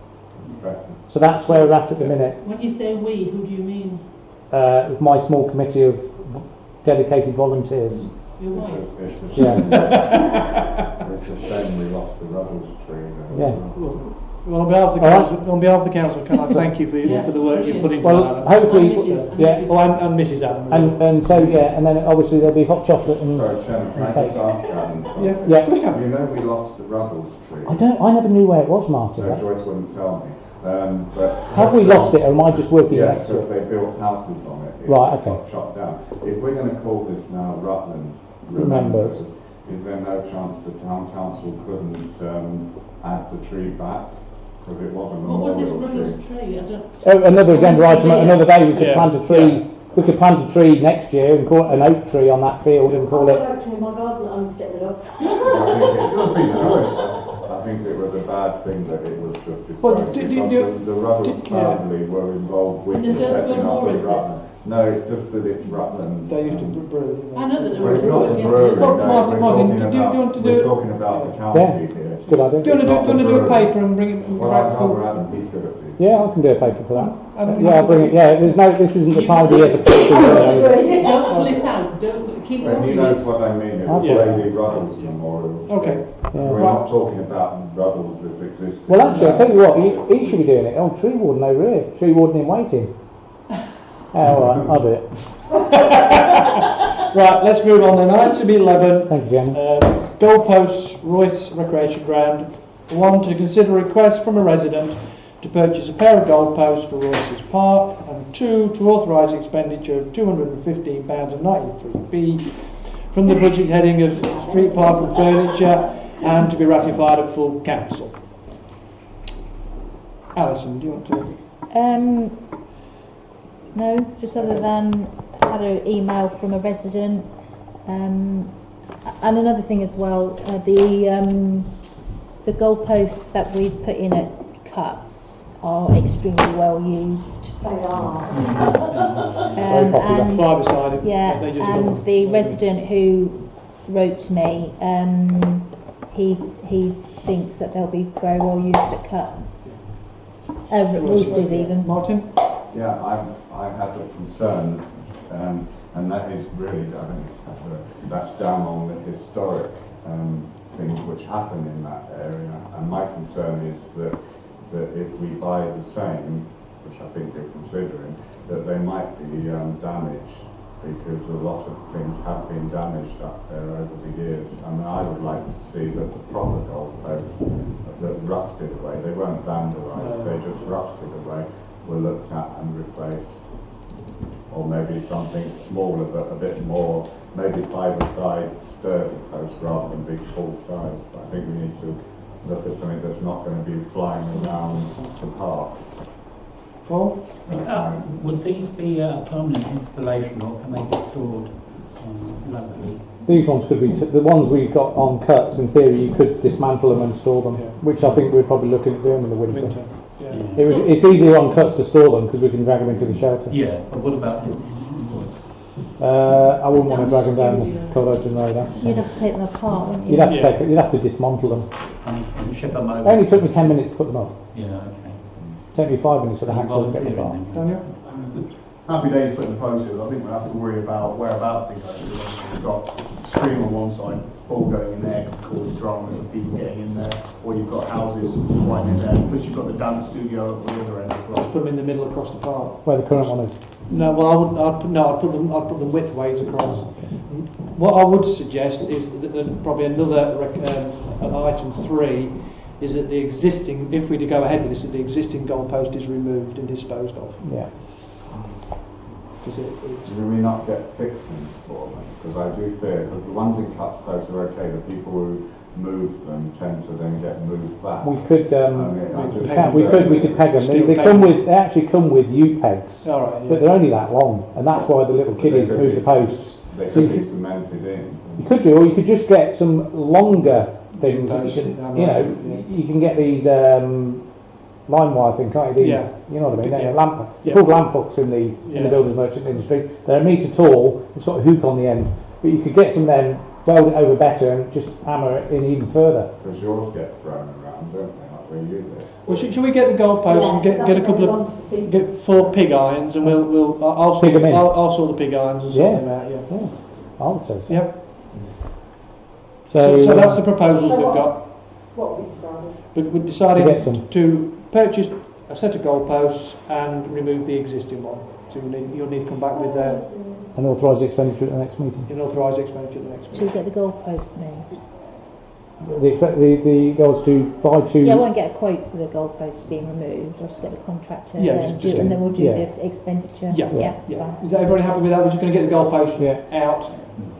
So that's where we're at the minute. When you say we, who do you mean? With my small committee of dedicated volunteers. Your wife? Yeah. It's a shame we lost the Ruddles tree. Yeah. Well, on behalf of the council, can I thank you for the work you've put into that? Hopefully, and Mrs. Adam. And so and then obviously there'll be hot chocolate and. Sorry, Chairman, can I just ask Adam something? Yeah. You know we lost the Ruddles tree. I never knew where it was, Martin. No, Joyce wouldn't tell me. But have we lost it, or am I just working next to it? because they built houses on it. Right, okay. Got shot down. If we're going to call this now Rutland Remembers, is there no chance the town council couldn't add the tree back? Because it was a What was this memorial Ruddles tree? I don't... Oh, another agenda item. Another day we could plant a tree. Yeah. We could plant a tree next year and call it an oak tree on that field and call it. I've got an oak tree in my garden that I'm getting rid of. I think it was a bad thing that it was just Well, destroyed because the Ruddles family were involved with And the there's setting no up more, of is Rutland. No, it's just that it's Rutland. They used to brew. I know that there Well, were it's not brewers, the yes. brewery, Well, no, Martin, do you want to do- we're talking about the county Yeah, here. it's a good idea. Do you want to do a paper and bring it Well, back I'd for? rather Adam, he's good at these. Yeah, I can do a paper for that. Adam, I'll bring it. Yeah, this isn't the time of the year to put it Don't pull it out. Don't keep But he watching knows it. what I mean, it's Yeah. Lady Ruddles Memorial. Okay. We're not talking about Ruddles as existing. Well, actually, I'll tell you what, he should be doing it. Oh, tree warden over here. Tree warden in waiting. All right, I'll do it. Right, let's move on then. Item 11. Thank you, Jen. Goalposts, Royce Recreation Ground. 1, to consider a request from a resident to purchase a pair of goalposts for Royce's Park, and 2, to authorise expenditure of £215.93 from the budget heading of Street, Park and Furniture, and to be ratified at full council. Alison, do you want to? No, just other than I had an email from a resident, and another thing as well. The goalposts that we've put in at Cuts are extremely well used. They are. And Five-a-side. yeah, They just and go- the resident who wrote to me, he thinks that they'll be very well used at Cuts. Royce's even. Martin? Yeah, I have a concern, and that is really, I think that's down on the historic things which happen in that area. And my concern is that if we buy the same, which I think they're considering, that they might be damaged, because a lot of things have been damaged up there over the years. And I would like to see that the proper goalposts that rusted away, they weren't vandalised, they just rusted away, were looked at and replaced. Or maybe something smaller but a bit more, maybe five-a-side sturdy posts rather than big full size. But I think we need to look at something that's not going to be flying around the park. Paul? Would these be a permanent installation, or can they be stored locally? These ones could be, the ones we've got on Cuts, in theory you could dismantle them and store them, which I think we're probably looking at doing in the winter. Yeah. It's easier on Cuts to store them because we can drag them into the shelter. Yeah, but what about I wouldn't want to drag them down the Cold Road. You'd have to take them apart, wouldn't you? You'd have to take it, you'd have to dismantle them. and ship them It over? only took me 10 minutes to put them up. Yeah, okay. It took me 5 minutes with a Are you hacksaw to get them volunteering apart. then? Daniel? happy days putting the post in. I think we'll have to worry about whereabouts they go. We've got stream on one side, ball going in there, causing dramas and people getting in there, or you've got houses right in there. Plus you've got the dance studio at the other end as well. Just put them in the middle across the park. Where the current one is. No, well, I'd put them widthways across. What I would suggest is that probably another item 3 is that the existing, if we to go ahead with this, that the existing goalpost is removed and disposed of. Yeah. Do we not get fixings for them? Because I do fear, because the ones in Cuts Close are okay, the people who move them tend to then get moved back. We could we could peg them. Steel They peg. come with, they actually come with U-pegs, All right, yeah. but they're only that long, and that's why the little kiddies move the posts. They So could you be cemented in. You could do, or you could just get some longer things. That you Post, can, yeah. you can get these line wire thing, can't you? These, Yeah. you know what I mean? Yeah. Lamp, Yeah. called lamp hooks in the Yeah. builders merchant industry. They're 1 metre tall. It's got a hook on the end, but you could get some then, weld it over better, and just hammer it in even further. Because yours get thrown around, don't they? Like where you live. Well, should we get the goalposts and get a couple of get 4 pig irons, and I'll Pig 'em in. I'll sort the pig irons and sort Yeah. them out. Yeah. Yeah, I would say so. Yep. So, So that's the proposals we've got. What we decided. But we To decided get some. to purchase a set of goalposts and remove the existing one. So you'll need to come back with and authorise the expenditure at the next meeting. an authorised expenditure at the next Should we meeting. get the goalpost moved? The goal is to buy 2. Yeah, I won't get a quote for the goalposts being removed. I'll just get the contractor Yeah, and, just and then we'll do yeah. the expenditure. Yeah. Yeah, that's fine. Is everybody happy with that? We're just going to get the goalposts Yeah. out,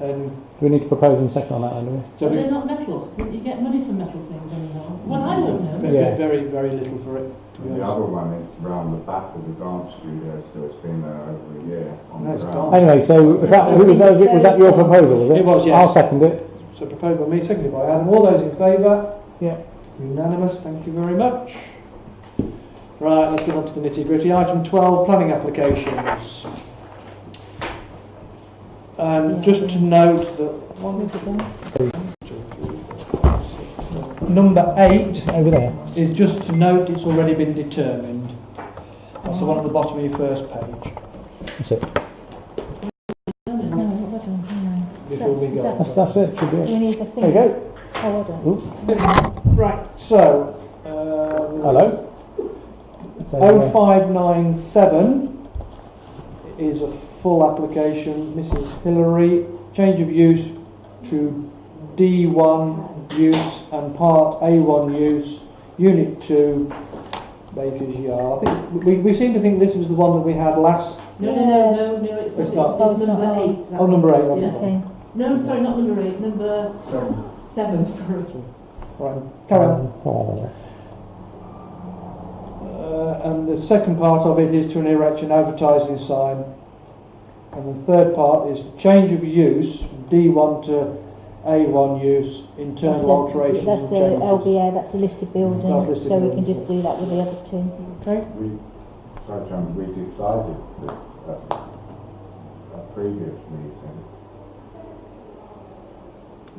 and Do we need to propose and second on that, then, do we? so Are they not metal? You get money for metal things anymore. Well, I don't know. very, Yeah. very, very little for it, to be And the honest. other one is round the back of the dance studio still. It's been there over a year on No, the it's ground. gone. Anyway, so was that, It's been was that your disposed of. proposal, was it? It was, yes. I'll second it. So proposed by me, seconded by Adam. All those in favour? Yeah. Unanimous, thank you very much. Right, let's get on to the nitty gritty. Item 12, planning applications. And just to note that number 8 Over there. is just to note it's already been determined. That's the one at the bottom of your first page. That's it. No, hold on, hang on. Before we go. That's it. Should be Do we it. need the thing? There you go. Oh, hold on. Ooh. Right, so Hello. So, 0597 is a full application. Mrs. Hillary, change of use to D1 use and part A1 use, Unit 2, Baker's Yard. I think we seem to think this was the one that we had last. No, it's It's not. not. It's number Oh, 8. Oh, number 8. Yeah. Okay. No, sorry, not number 8. Number 7. Sorry. Right, carry on. Oh. And the second part of it is to erect an advertising sign. And the third part is change of use from D1 to A1 use, internal alterations That's and the changes. LBA, that's the listed building, That's listed so we building. can just do that with the other 2. Okay. Sorry, John, we decided this at a previous meeting.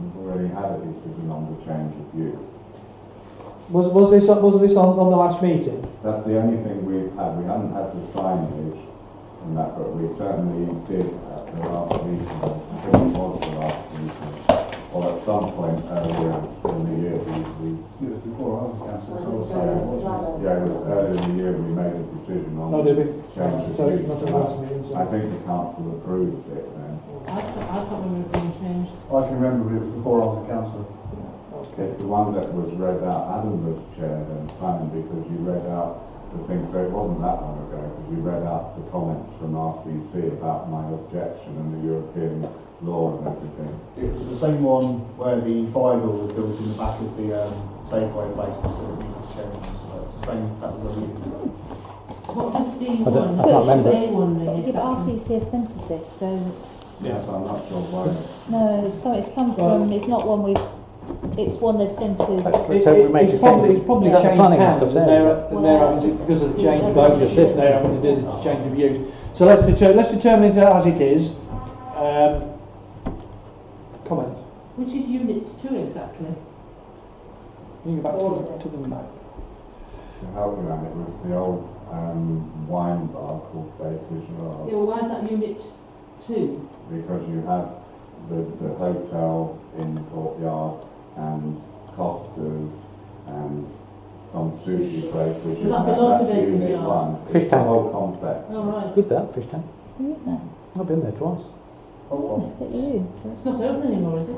We've already had a decision on the change of use. Was this on the last meeting? That's the only thing we've had. We haven't had the signage and that, but we certainly did at the last meeting. I think it was the last meeting, or at some point earlier in the year. It was before I was councillor. Yeah, it was earlier in the year we made a decision on Oh, did we? change of So it's use. not the last meeting. So. I think the council approved it then. I can't remember it being changed. I can remember it was before I was a councillor. It's the one that was read out. Adam was chair and planning because you read out the thing, so it wasn't that long ago, because you read out the comments from RCC about my objection and the European law and everything. It was the same one where the fire door was built in the back of the takeaway place, so it needed to change. So it's the same, that was the reason. What does D1? I can't remember. A1 mean Yeah, but exactly? RCC have sent us this, so Yes, I'm not sure why. no, it's come from, it's not one it's one they've sent us. Let's hope we make It's it probably simple. changed Is that the planning and hands, stuff and there? they're having to, because of the change of Well, ownership, just this, they're having to do the change of use. So let's determine it as it is. Comments? Which is Unit 2 exactly? You can go back to the map. To help you, and it was the old wine bar called Baker's Yard. Yeah, well, why is that unit 2? Because you have the hotel in the courtyard and Costa's and some sushi place, which is That belong to that's Baker's unit Yard? 1. Fish It's the tank. whole complex. Oh, right. It's good that, fish tank. I've been there twice. Oh, Look at you. It's not open anymore, is it?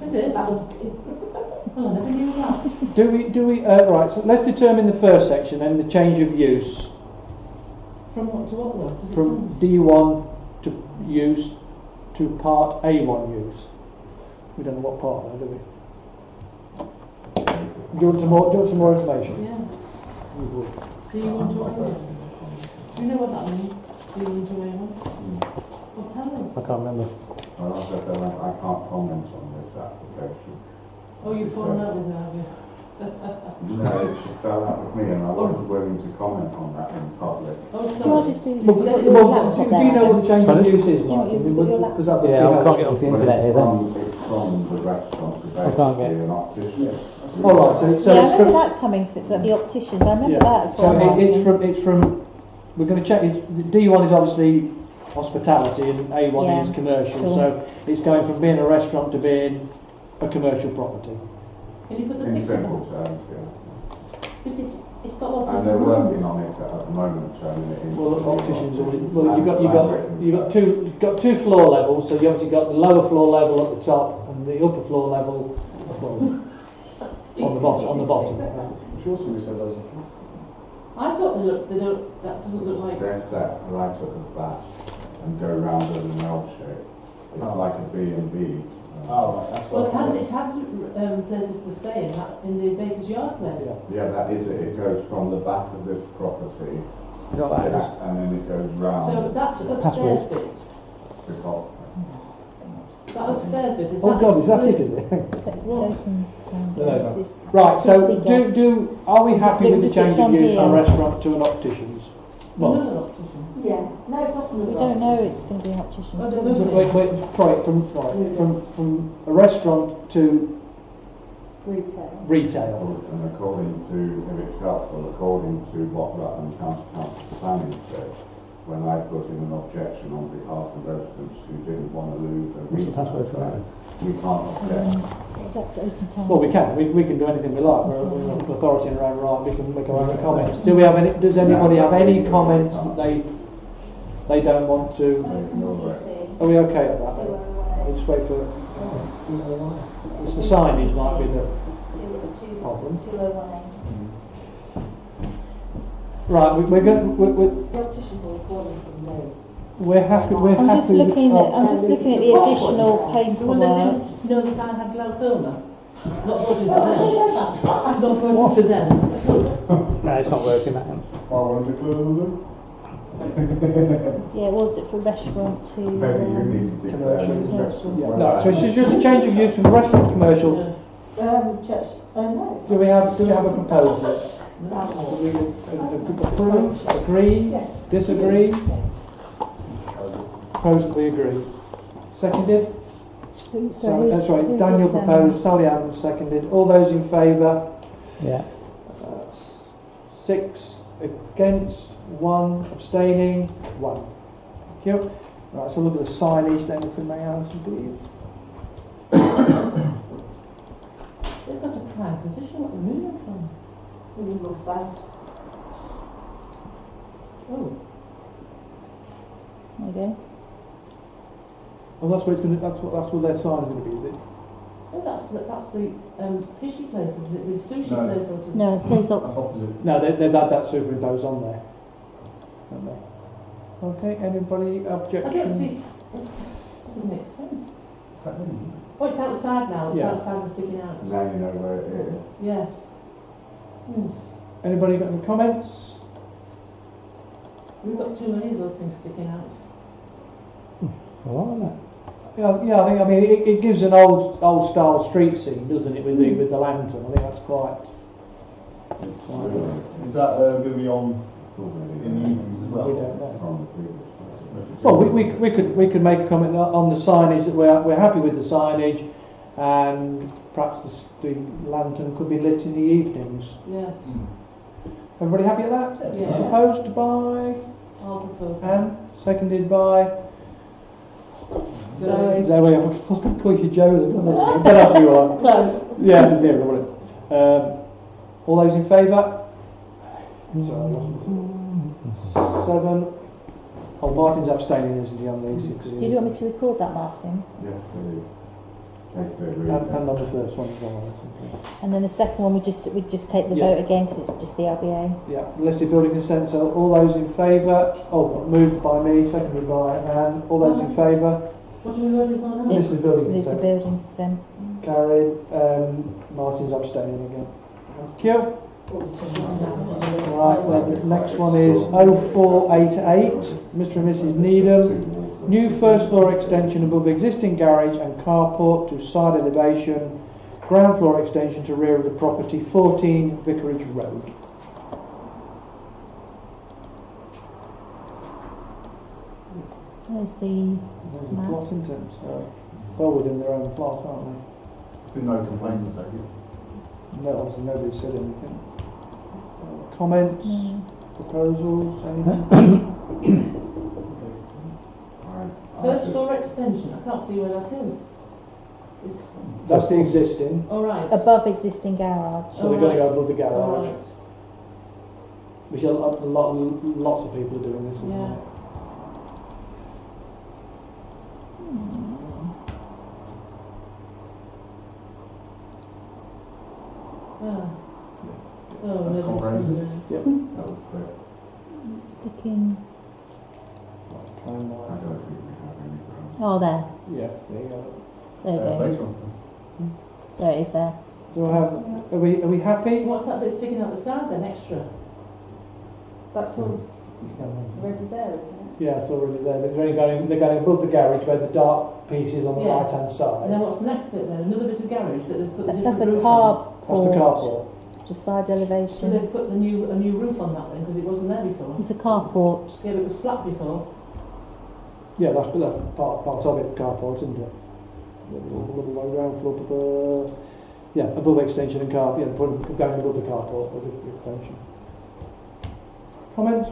Is it? Well, I never knew that. Do we, right, so let's determine the first section then, the change of use From what to what though? Does it from tell D1 to use to part A1 use. We don't know what part though, do we? Do you want some more information? us? Yeah. We would. Do you want to A1? Do you know what that means? Do you want to A1? Well, tell us. I can't remember. Well, as I said, I can't comment on this application. Oh, you've fallen out with her, have you? No, she fell out with me and I wasn't willing to comment on that in public. Oh, Do you want sorry. us to Well, do well, your do laptop you there? know what the change of Pardon? use is, You know, Martin? you've got your laptop. Because that would be Yeah, I can't get helpful. onto the But internet here then. it's from the restaurant to I can't basically get- an optician. yes. All right, so Yeah, I it's remember from, that coming from the opticians. I remember yeah. that as So well. it's from. We're going to check. D1 is obviously hospitality and A1 Yeah, is commercial. sure. So it's going from being a restaurant to being a commercial property. Can you put the In picture simple down? terms, yeah. But it's got lots And of they're working rooms. on it at the moment, turning it into. Well, opticians. Well, Handwritten. you've got two floor levels. So you obviously got the lower floor level at the top and the upper floor level on the bottom. She also said those are flats. I thought that doesn't look like... They're set right at the back and go round in an L shape. It's Oh. like a B&B. Oh, right, that's Well, what it had places to stay in the Baker's Yard place. Yeah. Yeah, that is it. It goes from the back of this property Is that that is? and then it goes round So that upstairs Password. bit, to Costa. that upstairs bit, is Oh that... God, is that it? Is it? It's open. No. It's Right. So TC gas. are we happy with the Just change it's of on use from here. restaurant to an optician's? Well, Another optician. Yeah, no, it's not from the We don't know it's going to be an optician. Oh, they're wait, moving. from a restaurant to retail. retail. And according to, if it's helpful, according to what Rutland County Council planning said, when I put in an objection on behalf of residents who didn't want to lose a What's the retail password for that? place, we can't object. It's up to open time. Well, we can. We can do anything we like. We're an authority in our own right. We can make our own comments. Do we have any? Does anybody have any comments that they don't want to? Are we okay at that? We'll just wait for. It's the signage might be the problem. Right, we're going. It's the opticians all calling from there. We're happy. We're I'm happy. just looking at the additional The one that paperwork. didn't know that I had glaucoma. Not voting for them. Not voting for them. No, it's not working that one. I want to close Yeah, was it for restaurant to? Maybe you need to declare an interest as Yeah, well. no, so it's just a change of use from restaurant to commercial. Church, no. it's Do we not. have a proposal? Do we approve, agree, Yes. disagree? Proposed, we agree. Seconded? Sorry, That's right, who Daniel did that? proposed, Sally Adams seconded. All those in favour? Yeah. 6 against, 1 abstaining, 1. Thank you. Right, so look at the signage then, if we may answer please. They've got a prime position. What they're moving from? We need more space. Oh, There you go. Well, that's what it's going to. That's what their sign is going to be, is it? oh, that's the fishy place, isn't it? The sushi No. place. Or to- No, it says That's opposite. No, they've had that superimposed on there, haven't they? Okay. Anybody I don't objection? see. It doesn't make sense. Oh, it's outside now. It's Yeah. outside and sticking out. Now you know where it is. Yes. Yes. Anybody got any comments? We've got too many of those things sticking out. Well, isn't it? Yeah. I mean, it gives an old style street scene, doesn't it, with the lantern? I think that's quite. Is that going to be on in the evenings as We well? don't know. From the previous one. Well, we could make a comment on the signage that we're happy with the signage, and perhaps the lantern could be lit in the evenings. Yes. Everybody happy with that? Yeah. Proposed by I'll propose. Anne, seconded by Zoe. Zoe. I was going to call you Joe then, don't ask you what. Close. Yeah, what it is. All those in favour? Sorry, I lost 7. Oh, Martin's abstaining, isn't he, on these? Did you want me to record that, Martin? Yes, please. In case they read And on the first one as well. And then the second one, we just take the Yeah. vote again because it's just the LBA. Yeah, listed building consent. So all those in favour? Oh, moved by me, seconded by Anne. All those in favour? What do we vote on now? Listed building It's the consent. building consent. Carried. Martin's abstaining again. Thank you. Right, then the next one is 0488, Mr and Mrs Needham. New first floor extension above existing garage and carport to side elevation. Ground floor extension to rear of the property, 14 Vicarage Road. There's the There's a map. plot, isn't it? So, well within their own plot, aren't Been no complaints, I take it. they? No, obviously nobody said anything. Comments? No. Proposals? Anything? First floor extension, I can't see where that is. That's the existing. All right. Above existing garage. So they're going to go above the All garage. right. Which lots of people are doing this, isn't Yeah. it? Ah. Oh, That's no, comprehensive. Yep. That was quick. It's looking. I don't think we have any ground. Oh, there. Yeah, there you go. There you go. Later on. There it is there. Do I have? Are we happy? What's that bit sticking out the side then, extra? That's all already there, isn't it? Yeah, it's already there. They're going above the garage where the dark piece is on the Yes. right hand And side. then what's the next bit then? Another bit of garage that they've put the That's a different roof on. That's the carport. carport. Just side So elevation. they've put a new roof on that then because it wasn't there before. It's a carport. Yeah, but it was flat before. Yeah, that's part of it, carport, isn't it? Little ground floor. Yeah, above extension and carport. Yeah, going above the carport with the extension. Comments?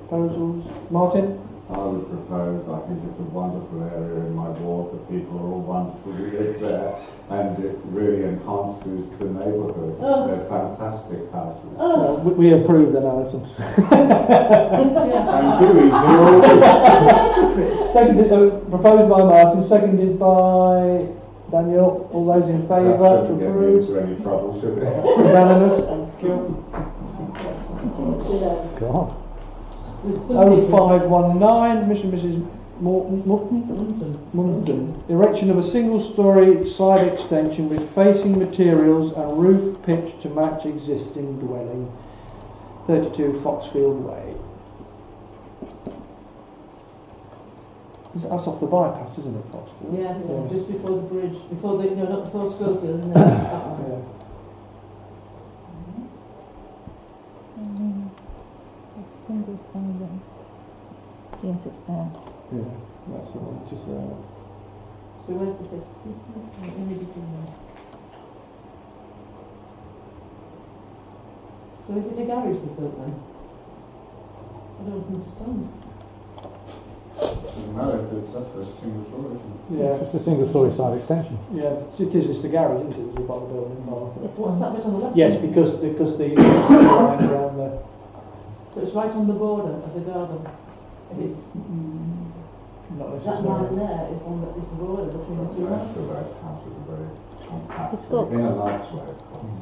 Proposals? Martin? I would propose, I think it's a wonderful area in my ward, the people are all wonderful who live there, and it really enhances the neighbourhood. Oh. They're fantastic houses. Oh. We approve then, Alison. And Dewey's all Seconded, proposed by Martin, seconded by Daniel. All those in favour that to shouldn't get me approve? into any trouble, should it? Unanimous. Thank you. Continue to learn. God. With some people- 0519, Mr and Mrs Munden. Erection of a single-storey side extension with facing materials and roof pitch to match existing dwelling. 32 Foxfield Way. That's off the bypass, isn't it, Foxfield? Yes, Yeah. just before the bridge, not before Schofield, isn't it? That one. Yeah. Single side. Yes, it's there. Yeah, that's the one, just there. So where's the fifth? Let me get in there. So is it a garage we built then? I don't understand. Doesn't matter if it's up for a single story, isn't it? Yeah, It's just a single story side extension. yeah, it is, it's the garage, isn't it, the bottom building? This What's one. that bit on the left? Yes, because the line around the... So it's right on the border of the garden. If it's Not that line necessarily. there is the border between the two The rest lines. of those houses are very compact, It's got- in a nice way, of course.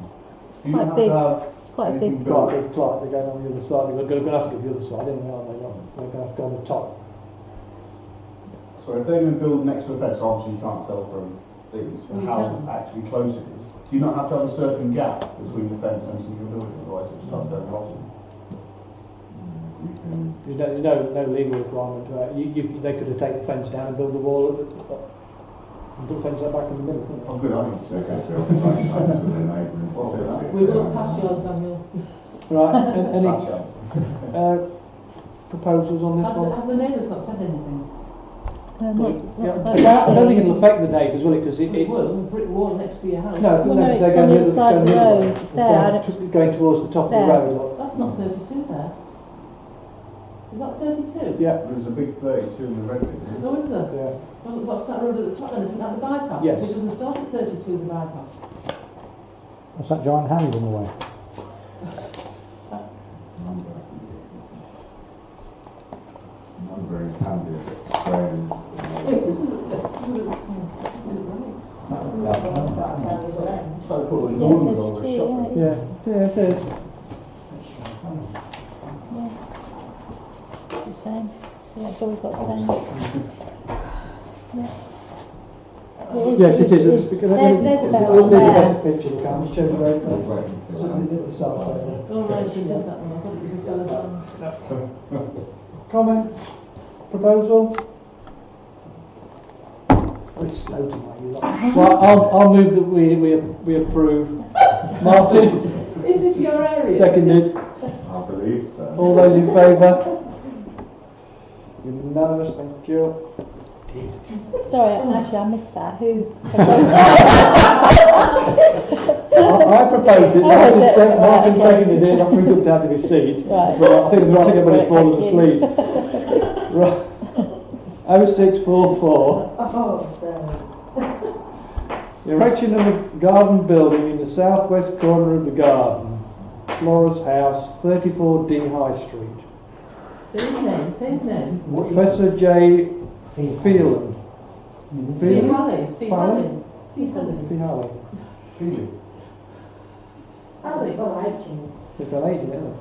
Do you Quite have big. to have It's quite a anything big. built? Quite a big plot, they're going on the other side, they're going to have to go the other side anyway, aren't they? They're going to have to go on the top. So if they're going to build next to a fence, obviously you can't tell from things, but You how can. actually close it is. Do you not have to have a certain gap between the fence and some of your building, otherwise it starts going rotten? You can, There's no legal requirement to it. They could have taken the fence down and built a wall and put the fence up back in the middle, couldn't Oh, good, I think they it's can build nice homes with their neighbouring Well, property. We will pass yours, Daniel. they? Right, any That chance. proposals on this Have one? the neighbours not said anything? I don't think it'll affect the neighbours, will it? Because It will, the brick wall next to your house. No, Well, no, because it's they're on the going other side of the other way. road, it's there, I Going towards the top of the There. road. Look. That's not 32 there. Is that 32? Yeah. There's a big 32 in the red bit, isn't No, is there? Yeah. Well, what's that road at the top then? Isn't that the bypass? Yes. It doesn't start at 32, the bypass. What's that giant hand in the way? Numbering can be a bit strange. It doesn't look right. it? So put a Yeah, lawn there's over a two, shop. yeah. Yeah, it is. It's the same. Yeah, so we've got the same. Yeah. Yes, it is. There's a better one There's a there. better picture. The camera shows the road. Oh, right, so just that one. I thought it was a further down. Comment? Proposal? Oh, it's slow tonight, you lot. Well, I'll move that we approve. Martin, Is this your area? seconded. I believe so. All those in favour? Unanimous, thank you. Sorry, actually, I missed that. Who? I proposed it, Martin, did. Martin Okay. seconded it, I think up out of his seat. Right. But I think everybody That's fallen great, asleep. thank Right. 0644. The erection of a garden building in the southwest corner of the garden. Flora's House, 34D High Street. Say his name, say his name. Professor J. Phelan. Fihali. Fallon? Fihali. Fihali. Feely. Ali. They've got age in it, haven't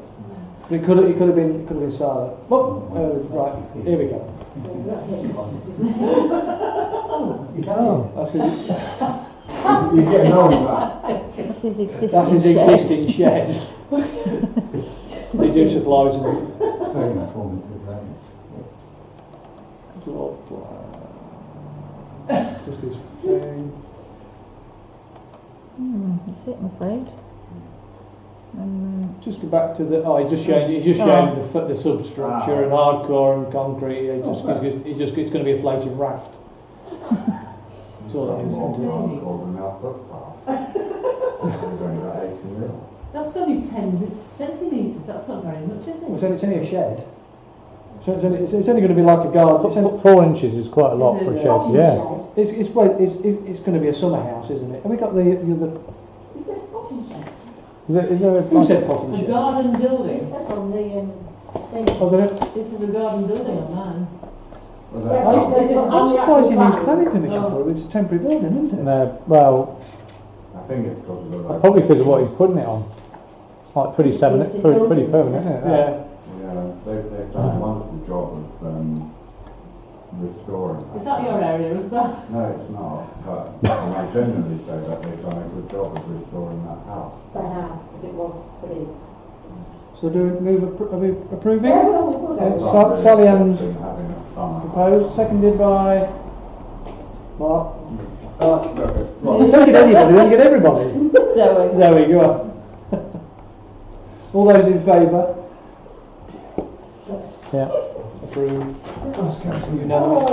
they? It could have been silent. Oh, right, here we go. Oh, that's his, He's getting on with that. That's his existing that's his shed. existing shed. They do supply some Very informative, that is. floor plan. Just his thing. That's it, I'm afraid. Just go back to the. Oh, he's just showing the substructure and hardcore and concrete. It's going to be a floating raft. That's all it is. Called the now footpath. It's only about 80 mil. That's only 10 centimetres. That's not very much, is it? It's only a shed. So it's only going to be like a garden. It's only, 4 inches is quite a lot for a shed, yeah. it's going to be a summer house, isn't it? Have we got the other? Is it a potting shed? Is there a Who said potting A shed? garden It building. says on the thing. Oh, there is. This is a garden building on mine. Well, I'm surprised he needs planning permission for it. It's a temporary building, isn't it? No, well, I think it's because of the road. probably because of what he's putting it on. It's like pretty permanent, isn't it? Yeah. Yeah, they've done a wonderful job of restoring Is that your area as well? No, it's not, but I genuinely say that they've done a good job of restoring that house. They have, because it was put in. So do we move? Are we approving? Yeah, we'll go with that. Sally Ann's Been having a summer. proposed, seconded by Mark. Okay. You don't get anybody, then you get everybody. Zoe. Zoe, go on. All those in favour? Yeah. Approved. That's council. Unanimous.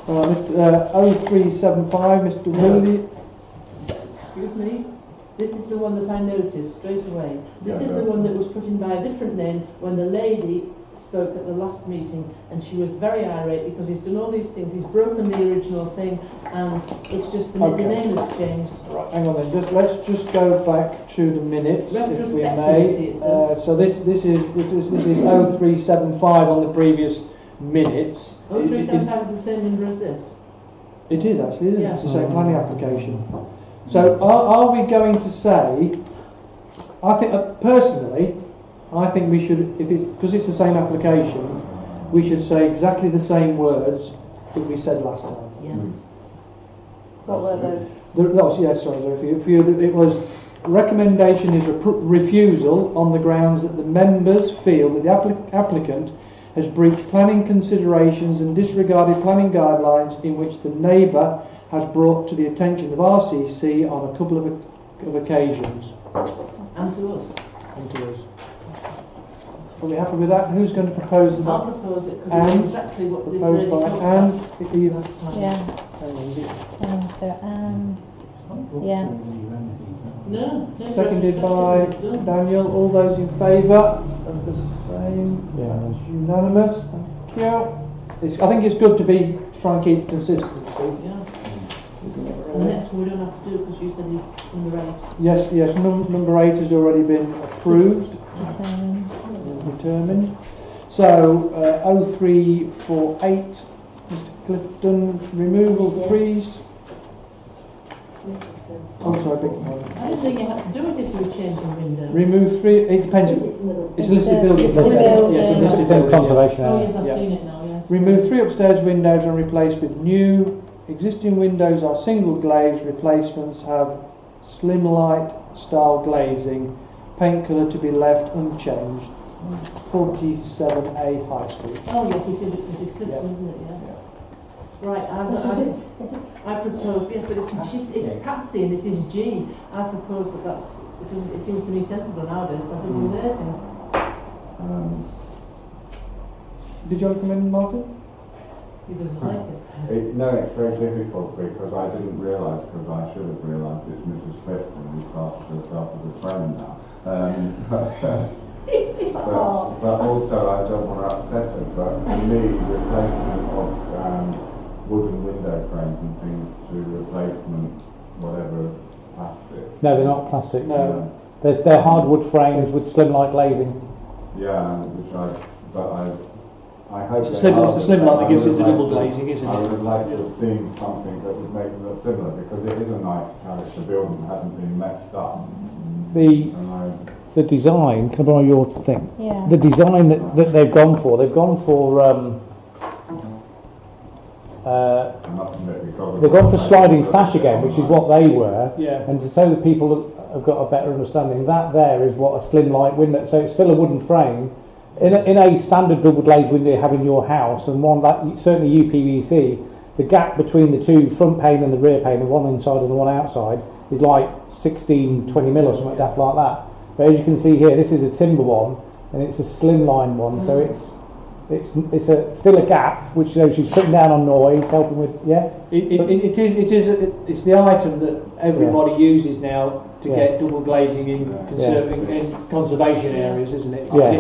Mr. 0375, Mr. Willie. Excuse me? This is the one that I noticed straight away. This Yeah, is the that's one that it. was put in by a different name when the lady spoke at the last meeting, and she was very irate because he's done all these things. He's broken the original thing, and it's just the Okay. name has changed. Right, hang on then. Let's just go back to the minutes, if we Retrospectively, may. it says. So this is 0375 on the previous minutes. Oh, 375 is the same number as this. It is actually, isn't it? Yeah. It's the same planning application. So are we going to say? I think personally, I think we should, if it's because it's the same application, we should say exactly the same words that we said last time. Yes. What were those? It was recommendation is refusal on the grounds that the members feel that the applicant has breached planning considerations and disregarded planning guidelines in which the neighbour has brought to the attention of RCC on a couple of occasions. And to us. And to us. Are we happy with that? Who's going to propose the I'll box? propose it because Anne, it's exactly what this proposed lady by talked Anne. about If you- last time. Yeah. Hang on, is it- So yeah. No. Seconded by Daniel. All those in favour of the same? Yeah. That's unanimous. Thank you. I think it's good to try and keep consistency, Yeah. isn't it? And the next one we don't have to do because you said he's number 8. Yes. Number 8 has already been approved, determined. So 0348, Mr. Clifton, removal of trees. This is the. Oh, sorry, big one. I don't think you have to do it if you're changing windows. Remove 3. It depends. It's middle. It's a listed building. Listed Yes, building. it's a listed It's in building. conservation Oh area. yes, I've Yeah. seen it now, yes. Remove 3 upstairs windows and replace with new. Existing windows are single glaze. Replacements have slim light style glazing. Paint colour to be left unchanged. 47A High Street. Oh yes, it is. It is Clifton, Yeah. isn't it? Yeah. Right, That's what it is. I propose, yes, but it's Patsy and this is G. I propose it seems to me sensible nowadays to have double glazing. Did you recommend Martin? He doesn't like it. No, it's very difficult because I didn't realise, because I should have realised it's Mrs. Clifton who classes herself as a friend now. But also I don't want to upset her, but to me, replacement of wooden window frames and things to replacement whatever plastic. No, they're not plastic. No. They're hardwood frames with slim light glazing. Yeah, I hope It's they the are slim light that gives it the I would double like to- glazing, isn't I it? would have liked to have seen something that would make it look similar because it is a nice character building, hasn't been messed up. The And design, can I borrow your thing? Yeah. The design that they've gone for I must admit because of they've gone for sliding sash again, which is what they were. Yeah. And so that people have got a better understanding, that there is what a slim light window, so it's still a wooden frame. In a standard double glazed window you have in your house, and one that certainly UPVC, the gap between the two front pane and the rear pane, the one inside and the one outside, is like 16-20 mil or something daft like that. But as you can see here, this is a timber one, and it's a slimline one, so it's still a gap, which she's cutting down on noise, helping with It's the item that everybody uses now to get double glazing in conservation areas, isn't it? Yeah. I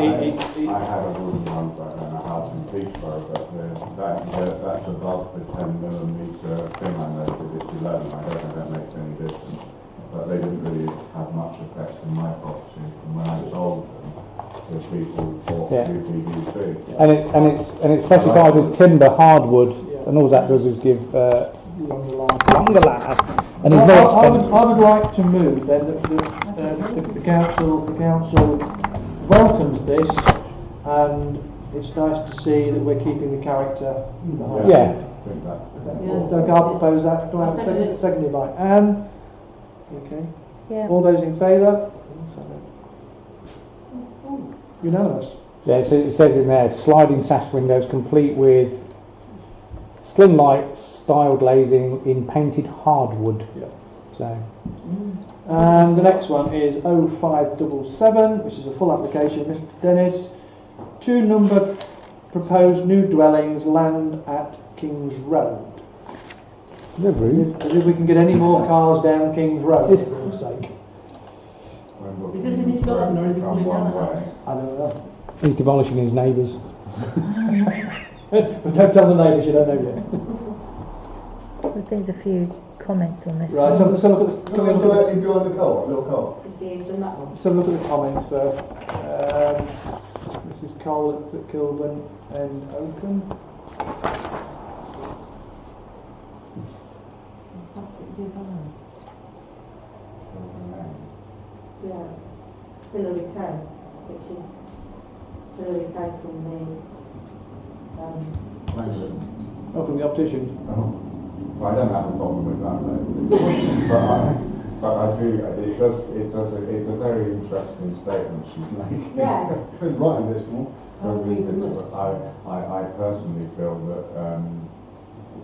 had a wooden ones like that in a house in Peterborough, but that's above the 10mm thing I noted. It's 11. I don't know if that makes any difference, but they didn't really have much effect on my property. And when I sold them, the people bought UPVC. and it's specified as timber hardwood, and all that does is give longer life. And it's very I expensive. would like to move then that the council welcomes this, and it's nice to see that we're keeping the character behind. Yeah. I think that's Yeah. So I'll propose that. Do I have a I'll second it. seconded by Anne? Okay. Yeah. All those in favour? Unanimous. Yeah, so it says in there, sliding sash windows complete with slim light style glazing in painted hardwood. Yeah. So And the next one is 0577, which is a full application. Mr. Dennis, 2 number proposed new dwellings, land at King's Road. they're rude. As if we can get any more cars down King's Road, for goodness sake. Is this in his garden or is he pulling down the house? I don't know. He's demolishing his neighbours. But don't tell the neighbours you don't know yet. But there's a few comments on this Right, one. so let's have a look at the, Can we go directly behind the car, little car? You see, he's done that one. let's have a look at the comments first. Mrs. Cole at Kilburn and Oakham. Fantastic design. Yes. Hillary Kay, which is Hillary Kay from the Oh, from the optician. Well, I don't have a problem with that, but I do. It's a very interesting statement she's making. yes. Been writing this one. I personally feel that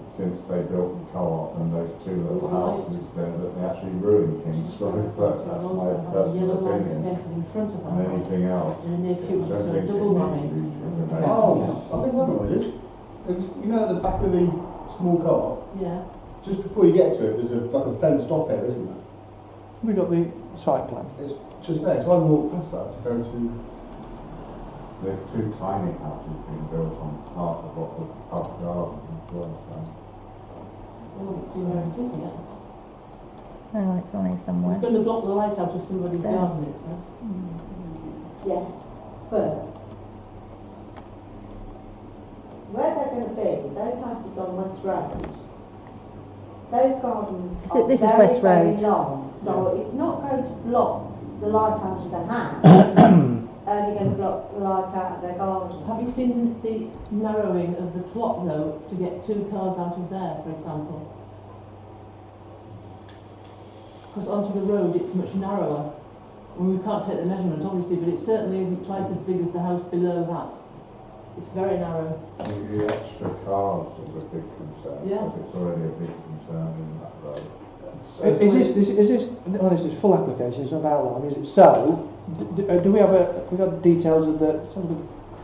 since they built the co-op and those two little houses there that they actually ruined King's Road, but that's my personal opinion. In front of And anything else, in the near I future, don't so think it double needs to wide. be driven. Oh, I think I know what it is. It was, you know, at the back of the small car, Yeah. just before you get to it, there's like a fenced off area, isn't there? We got the site plan. It's just there. So I walked past that to go to. There's two tiny houses being built on part of what was the pub garden as well, so. I haven't seen where it is yet. Oh, it's on here somewhere. It's going to block the light out of somebody's There. garden, it said. Yes, but where they're going to be, those houses on West Road, those gardens are This is very, West very Road. long, so it's not going to block the light out of the house. It's only going to block the light out of their garden. Have you seen the narrowing of the plot though to get 2 cars out of there, for example? Because onto the road it's much narrower. Well, we can't take the measurement obviously, but it certainly isn't twice as big as the house below that. It's very narrow. The extra cars is a big concern, Yeah. because it's already a big concern in that road. Is this, oh, this is full application, it's not outline, is it? So, do we got details of some of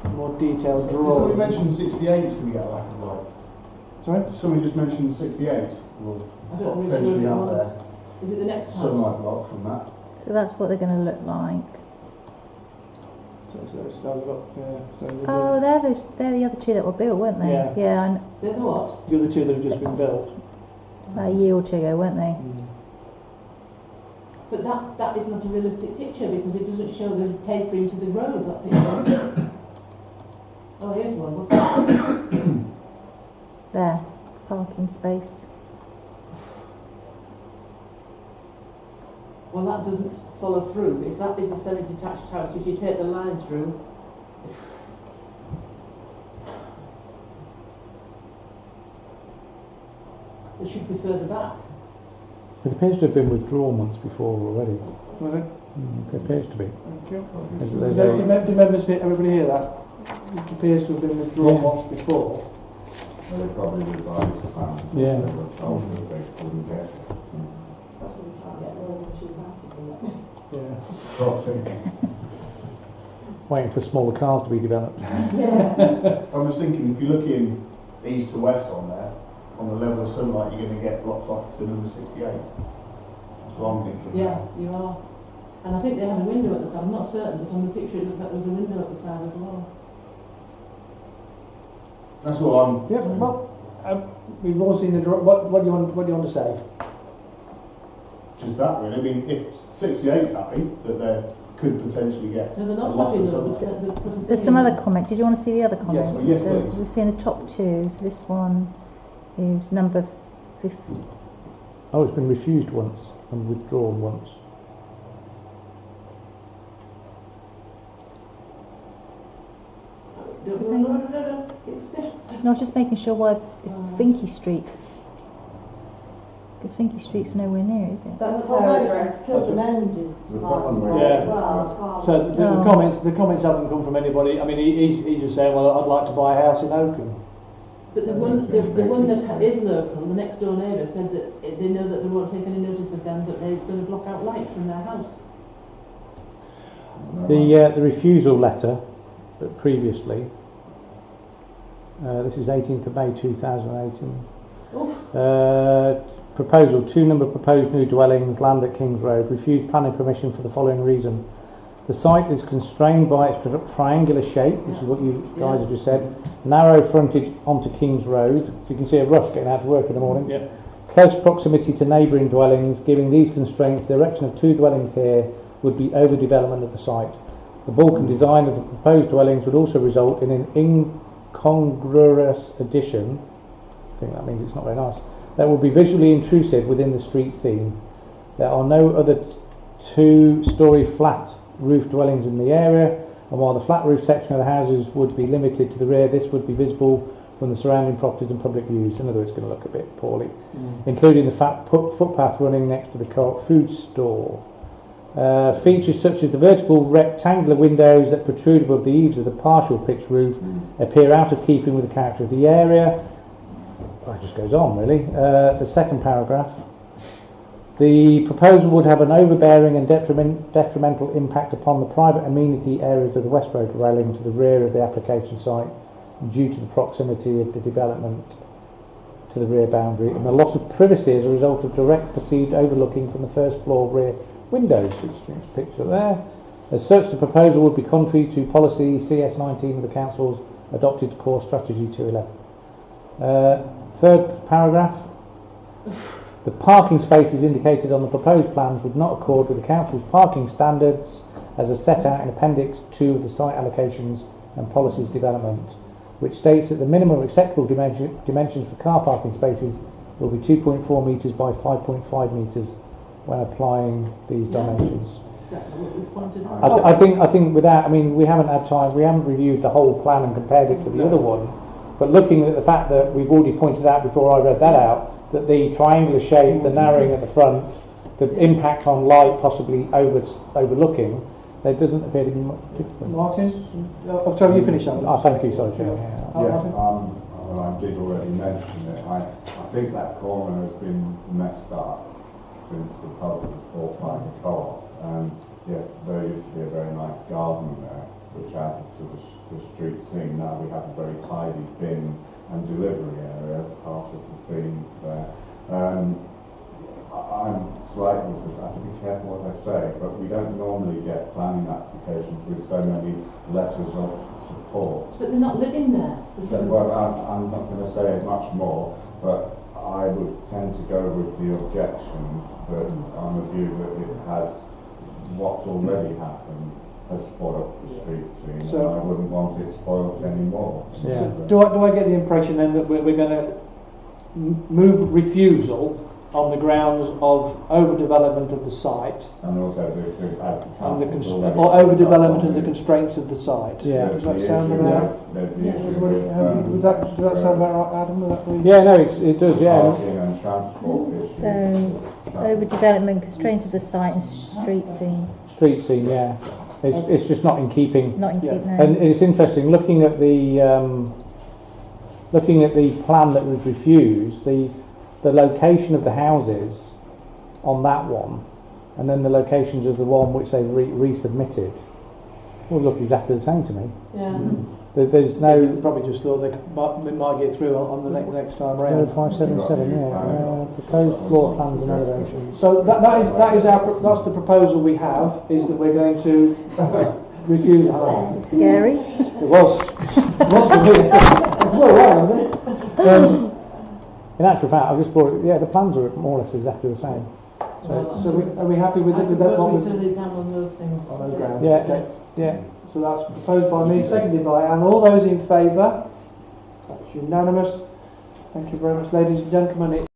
the more detailed Somebody drawing? mentioned 68 can we get lack of light? Sorry? Somebody just mentioned 68. Well, I don't know which potentially road it out was. there. Is it the next house? Sunlight block from that. So that's what they're going to look like. Oh, they're the other two that were built, weren't they? Yeah. Yeah, They're the what? The other two that have just been built. a year or two ago, weren't they? But that is not a realistic picture because it doesn't show the tapering to the road, that picture. Oh, here's one. What's that? There, parking space. Well, that doesn't follow through. If that is a semi-detached house, if you take the line through, it should be further back. It appears to have been withdrawn once before already. Was it? It appears to be. Thank you. There's Do members hear, everybody hear that? It appears to have been withdrawn Yeah. once before. So they probably revised the plans. Yeah. They were told that they couldn't get it. Perhaps they try to get more than 2 houses in it. Yeah. Probably. Waiting for smaller cars to be developed. I was thinking, if you're looking east to west on there, on the level of sunlight, you're going to get blocked off to number 68. That's what I'm thinking. Yeah, you are. And I think they had a window at the side. I'm not certain, but on the picture it looked like there was a window at the side as well. That's all I'm. Yeah, well, we've all seen the what do you want to say? Just that really. I mean, if 68's happy that they could potentially get No, they're a not lot happy of though. sunlight. They've put a There's thing some in. other comments. Did you want to see the other comments? yes, So please. we've seen the top two. So this one is number 50. Oh, it's been refused once and withdrawn once. No. It's there. No, I was just making sure why it's Finky Street's. Because Finky Street's nowhere near, is it? That's Whole how address. it's killed the Mendes The part as problem well. with- As well. So the Oh. comments haven't come from anybody. I mean, he's just saying, well, I'd like to buy a house in Oakham. But the one that is local, the next door neighbour, said that they know that they won't take any notice of them, but they're going to block out light from their house. The refusal letter that previously, this is 18th of May 2018. Oof. Proposal, 2 number proposed new dwellings, land at Kings Road. Refused planning permission for the following reason. The site is constrained by its triangular shape, which is what you guys have just said. Narrow frontage onto Kings Road. So you can see a rush getting out to work in the morning. Yeah. Close proximity to neighbouring dwellings. Given these constraints, the erection of 2 dwellings here would be overdevelopment of the site. The bulk and design of the proposed dwellings would also result in an incongruous addition. I think that means it's not very nice. That will be visually intrusive within the street scene. There are no other 2-storey flat roof dwellings in the area, and while the flat roof section of the houses would be limited to the rear, this would be visible from the surrounding properties and public views. In other words, it's going to look a bit poorly. Including the footpath running next to the co-op food store. Features such as the vertical rectangular windows that protrude above the eaves of the partial pitched roof appear out of keeping with the character of the area. Well, it just goes on really. The second paragraph. The proposal would have an overbearing and detrimental impact upon the private amenity areas of the West Road railing to the rear of the application site due to the proximity of the development to the rear boundary and the loss of privacy as a result of direct perceived overlooking from the first floor rear windows, which is the picture there. As such, the proposal would be contrary to policy CS19 of the Council's adopted core strategy 211. Third paragraph. The parking spaces indicated on the proposed plans would not accord with the Council's parking standards as is set out in Appendix 2 of the Site Allocations and Policies Development, which states that the minimum acceptable dimensions for car parking spaces will be 2.4 metres by 5.5 metres when applying these dimensions. Exactly what we pointed out. I think without, I mean, we haven't had time, we haven't reviewed the whole plan and compared it to the other one, but looking at the fact that we've already pointed out before I read that out, that the triangular shape, the narrowing at the front, the impact on light possibly overlooking, there doesn't appear to be much difference. Martin? Oh, sorry, you finish that. Oh, thank you, sorry, Chair. Yes, well, I did already mention it. I think that corner has been messed up since the pub was bought by the co-op. And yes, there used to be a very nice garden there, which added to the street scene. Now we have a very tidy bin and delivery area as part of the scene there. I'm slightly, I have to be careful what I say, but we don't normally get planning applications with so many letters of support. But they're not living there. Well, I'm not going to say much more, but I would tend to go with the objections that on the view that it has, what's already happened has spoiled the street scene, So, and I wouldn't want it spoiled anymore. Yeah. So do I get the impression then that we're going to move refusal on the grounds of overdevelopment of the site And also, as the and the council's already or overdevelopment picked and the up on constraints of the site? Yeah. Does that sound about? There's the Yeah. issue Does with that sound about right, Adam? Would that be? Yeah, no, it does, yeah. parking and transport issues. So, overdevelopment, constraints of the site and street scene, Street scene, yeah. It's just not in keeping. not in Yeah. keeping. And it's interesting looking at the plan that was refused, the location of the houses on that one, and then the locations of the one which they've resubmitted, all look exactly the same to me. Yeah. There's They no. probably just thought they might get through on the next time round. 577, yeah. Proposed floor plans and elevations. So that's the proposal we have, is that we're going to refuse. Scary. It was for me. Well, right, wasn't it? In actual fact, I've just brought it, yeah, the plans are more or less exactly the same. So are we happy with I it? With that propose one? we turn it down on those things. On those grounds. Yeah, Okay. yeah. So that's proposed by me, seconded by Anne. All those in favour? That's unanimous. Thank you very much, ladies and gentlemen.